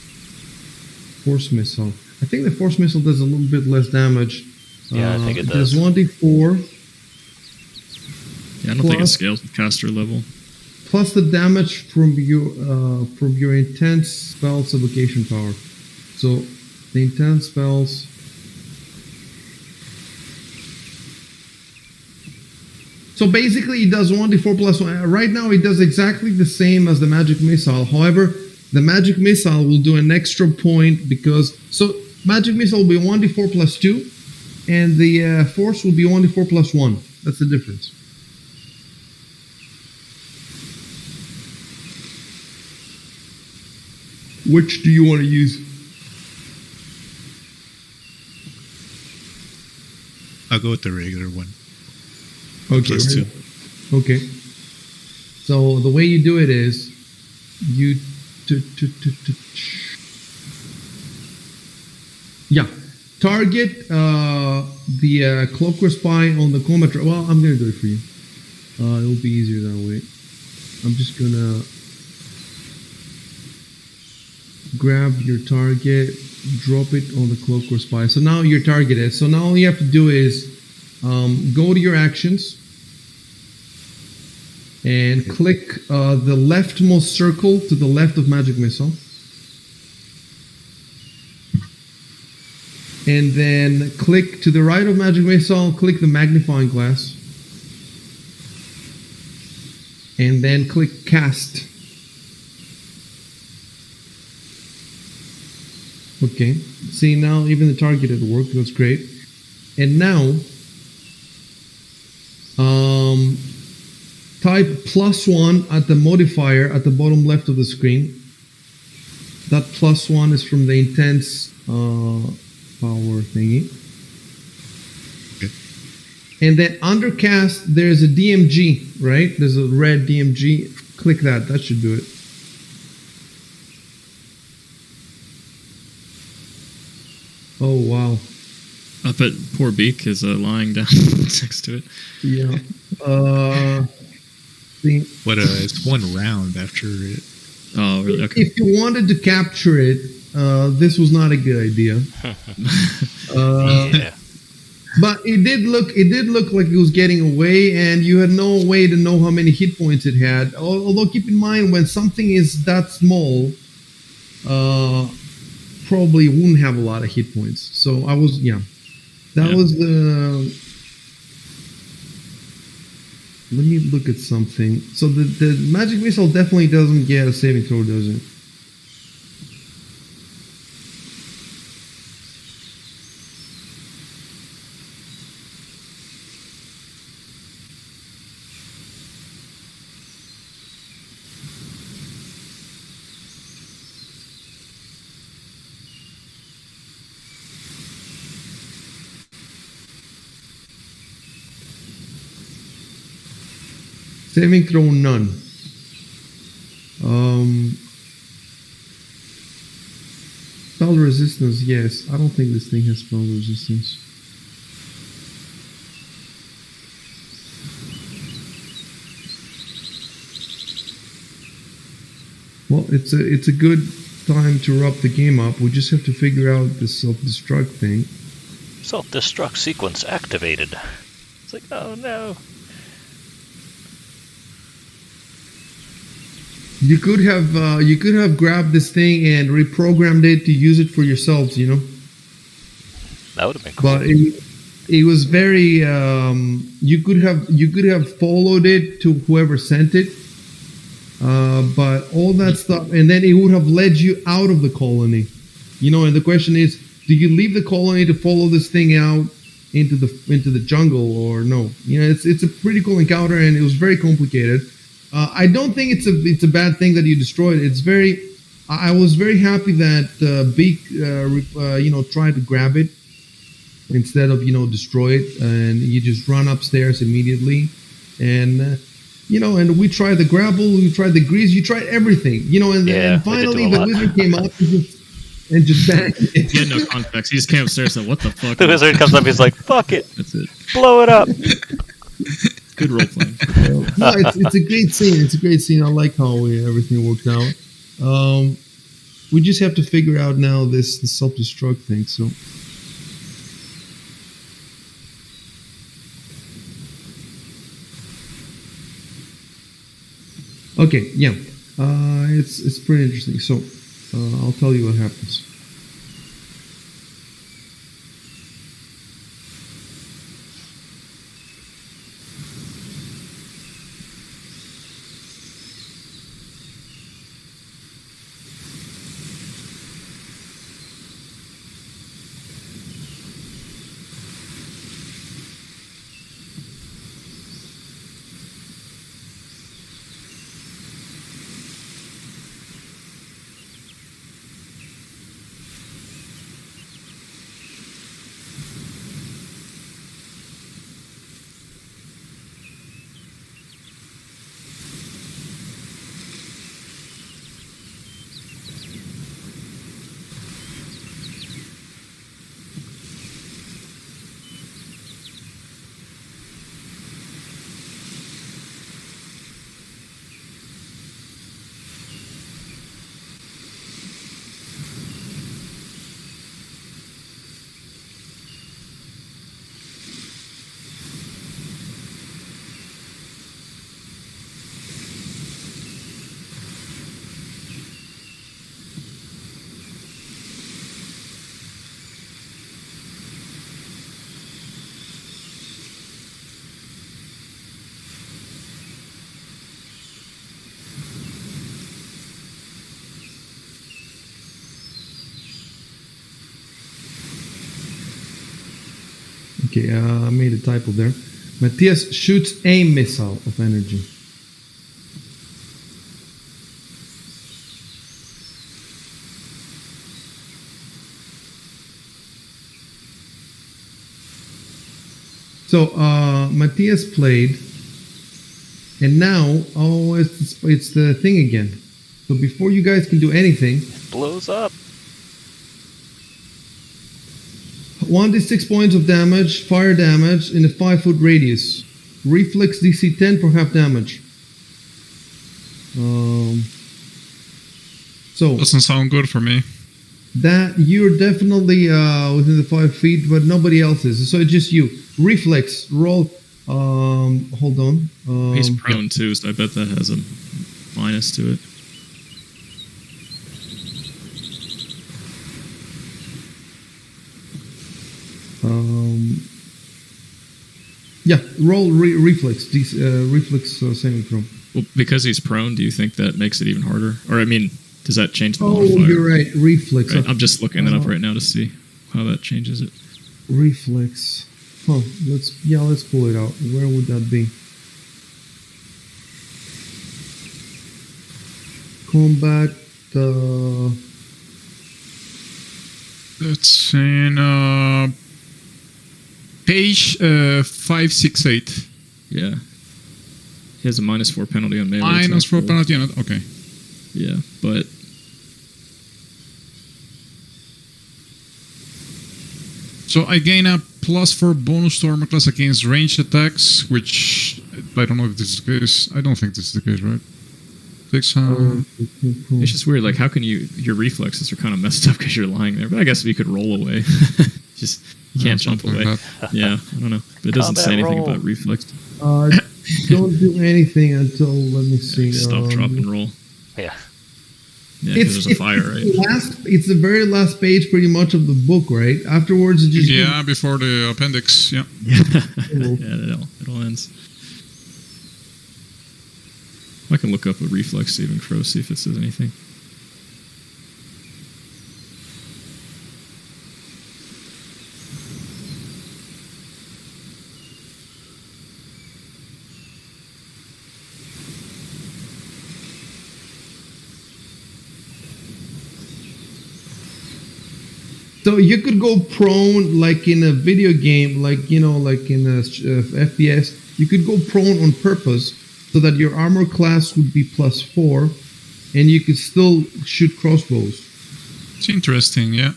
Force missile. I think the force missile does a little bit less damage. Yeah, I think it does does. 1d4 Yeah, I don't think it Plus- scales with caster level. plus the damage from your intense spell supplication power. So the intense spells. So basically, it does 1d4 plus 1. Right now, it does exactly the same as the magic missile. However, the magic missile will do an extra point because magic missile will be 1d4 plus 2, and the force will be 1d4 plus 1. That's the difference. Which do you want to use? I'll go with the regular one. Okay. Plus 2. Okay. So the way you do it is you target the clockwork spy on the combat. Well, I'm gonna do it for you. It'll be easier that way. I'm just gonna grab your target, drop it on the clockwork spy. So now you're targeted. So now all you have to do is go to your actions and click the leftmost circle to the left of magic missile. And then click to the right of magic missile, click the magnifying glass. And then click cast. Okay, see now even the targeted work, that's great. And now, type +1 at the modifier at the bottom left of the screen. That +1 is from the intense power thingy. Okay. And then under cast, there's a DMG, right? There's a red DMG. Click that, that should do it. Oh, wow. I bet poor Beak is lying down next to it. Yeah. See, But it's one round after it. Oh, really? Okay. if you wanted to capture it, this was not a good idea. Yeah. But it did look like it was getting away, and you had no way to know how many hit points it had. Although keep in mind, when something is that small, probably wouldn't have a lot of hit points. So I was, that was the. Let me look at something. So the magic missile definitely doesn't get a saving throw, does it? Saving throw none. Spell resistance, yes. I don't think this thing has spell resistance. Well, it's a good time to wrap the game up. We just have to figure out this self-destruct thing. Self-destruct sequence activated. It's like, oh no. You could have grabbed this thing and reprogrammed it to use it for yourselves, you know. That would have been cool. But it was very you could have followed it to whoever sent it, but all that stuff, and then it would have led you out of the colony, you know. And the question is, do you leave the colony to follow this thing out into the jungle or no? You know, it's a pretty cool encounter, and it was very complicated. I don't think it's a bad thing that you destroyed it. It's very. I was very happy that Beak tried to grab it instead of destroy it, and you just run upstairs immediately, and and we tried the grapple, we tried the grease, you tried everything, and finally the wizard came up and just banged it. He had no context. He just came upstairs and said, what the fuck? The wizard comes up, he's like, fuck it. That's it. Blow it up. Good role playing. No, it's a great scene. It's a great scene. I like how everything worked out. We just have to figure out now the self-destruct thing. So. Okay, yeah, it's pretty interesting. So I'll tell you what happens. Okay, I made a typo there. Matthias shoots a missile of energy. So Matthias played, and now it's the thing again. So before you guys can do anything, Blows up. 1d6 points of damage, fire damage in a 5-foot radius. Reflex DC 10 for half damage. So Doesn't sound good for me. that you're definitely within the 5 feet, but nobody else is. So it's just you. Reflex roll. Hold on. He's prone too, so I bet that has a minus to it. Yeah, roll reflex. Reflex saving throw. Well, because he's prone, do you think that makes it even harder? Or, I mean, does that change the Oh, modifier? you're right. Reflex. Right, I'm just looking that up right now to see how that changes it. Reflex. Huh. Let's pull it out. Where would that be? Combat. It's in page 568. Yeah. He has a -4 penalty on melee. Minus attack 4 roll. penalty on it. Okay. Yeah, but So I gain a +4 bonus to armor class against ranged attacks, which I don't know if this is the case. I don't think this is the case, right? 600. it's just weird. Like, how can your reflexes are kind of messed up because you're lying there? But I guess if you could roll away, just you can't jump something away. like Yeah, I don't know. But it doesn't Combat say anything roll. about reflex. Don't do anything until let me see. Stop, drop, and roll. Yeah. Yeah, because there's a fire, right? It's the very last page, pretty much, of the book, right? Afterwards, it just Yeah, before the appendix. Yeah. Yeah, it all ends. I can look up a reflex saving throw, see if it says anything. So you could go prone, like in a video game, like like in a FPS. You could go prone on purpose, so that your armor class would be +4, and you could still shoot crossbows. It's interesting, yeah.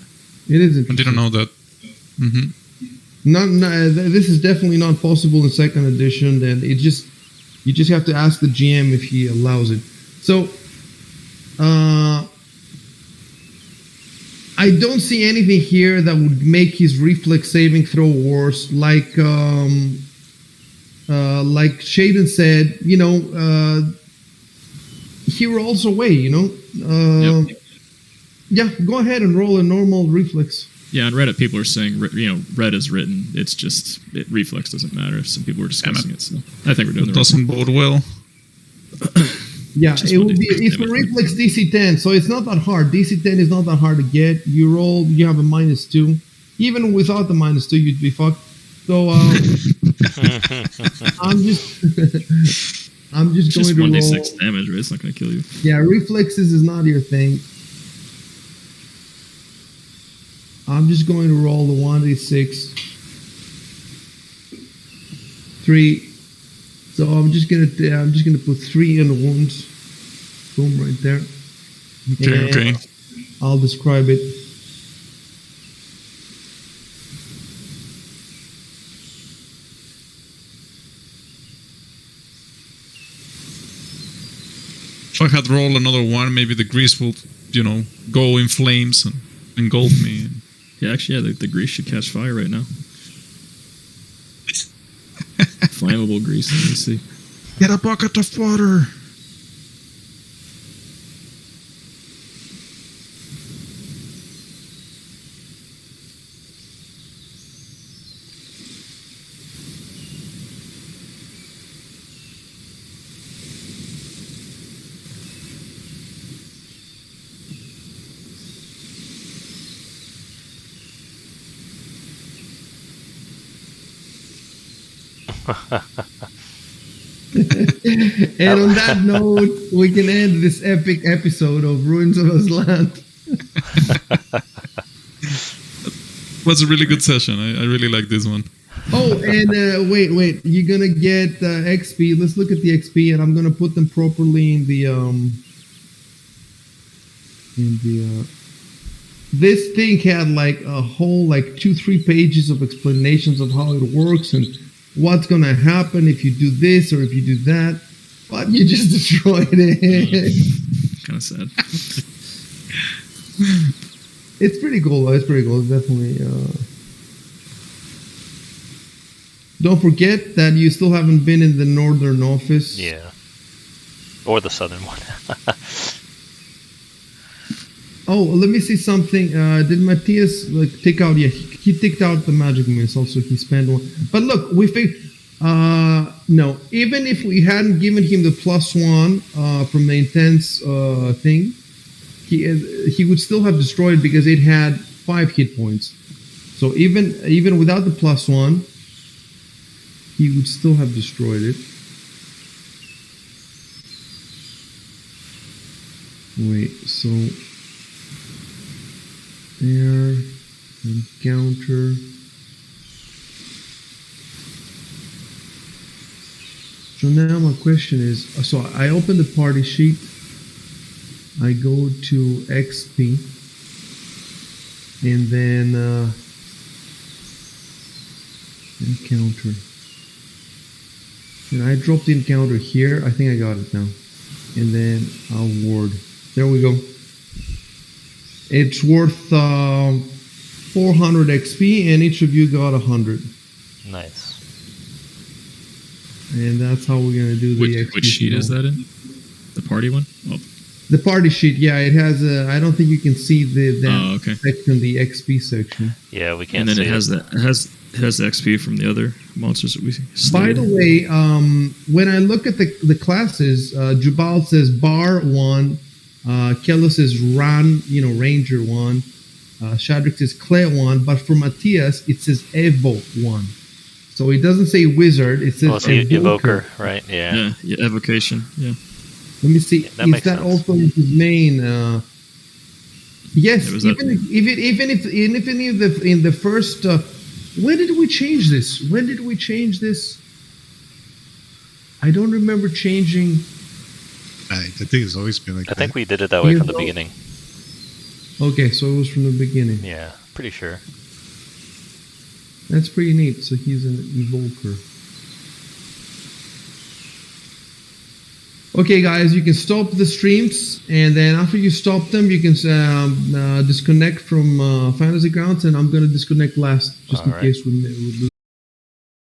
It is. I didn't know that. Hmm. This is definitely not possible in second edition. Then you just have to ask the GM if he allows it. So, I don't see anything here that would make his reflex saving throw worse. Like Shaden said, he rolls away. Yep. Yeah, go ahead and roll a normal reflex. Yeah, on Reddit, people are saying, red is written. It's just, reflex doesn't matter. Some people were discussing it, so I think we're doing It the right doesn't bode well. Yeah, Just it would 1d6 be. It's a damage. reflex DC 10, so it's not that hard. DC 10 is not that hard to get. You roll, you have a -2. Even without the -2, you'd be fucked. So I'm just, I'm just It's just going to 1d6 roll. damage, right? It's not going to kill you. Yeah, reflexes is not your thing. I'm just going to roll the 1d6. 3. So I'm just gonna put 3 in the wounds. Boom, right there. Okay, And okay. I'll describe it. If I had rolled another one, maybe the grease will, go in flames and engulf me. Yeah, actually, yeah, the grease should catch fire right now. Flammable grease, let me see. Get a bucket of water. And on that note, we can end this epic episode of Ruins of Azlant. Was a really good session. I really like this one. Oh, and wait, you're gonna get XP. Let's look at the XP, and I'm gonna put them properly in the This thing had like a whole 2-3 pages of explanations of how it works and what's gonna happen if you do this or if you do that. But you just destroyed it. Kind of sad. It's pretty cool though. It's pretty cool. It's definitely. Don't forget that you still haven't been in the northern office. Yeah. Or the southern one. Oh, let me see something. Did Matthias take out? Yeah, he ticked out the magic missile, so he spent one. But look, we figured. No, even if we hadn't given him the +1 from the intense thing, he would still have destroyed because it had 5 hit points. So even without the +1, he would still have destroyed it. Wait, so there, encounter. So now my question is, so I open the party sheet, I go to XP, and then encounter. And I dropped the encounter here. I think I got it now. And then award. There we go. It's worth 400 XP, and each of you got 100. Nice. And that's how we're gonna do the XP. Which sheet is that in? The party one? Oh. The party sheet, yeah, it has a. I don't think you can see that okay. section, the XP section. Yeah, we can't. And then see it has the XP from the other monsters that we see. By the way, when I look at the classes, Jubal says Bar 1, Kello says Ran, Ranger 1, Shadrick says Clay 1, but for Matthias it says Evo 1. So it doesn't say Wizard, it says Evoker, right? Yeah. Yeah, Evocation. Yeah. Let me see. That makes sense. Also his main? Yes. Yeah, Even if in the first. When did we change this? I don't remember changing. I think it's always been like I that. think we did it that way from the beginning. Okay, so it was from the beginning. Yeah, pretty sure. That's pretty neat. So he's an evoker. Okay, guys, you can stop the streams, and then after you stop them, you can disconnect from Fantasy Grounds, and I'm going to disconnect last, just in case we lose.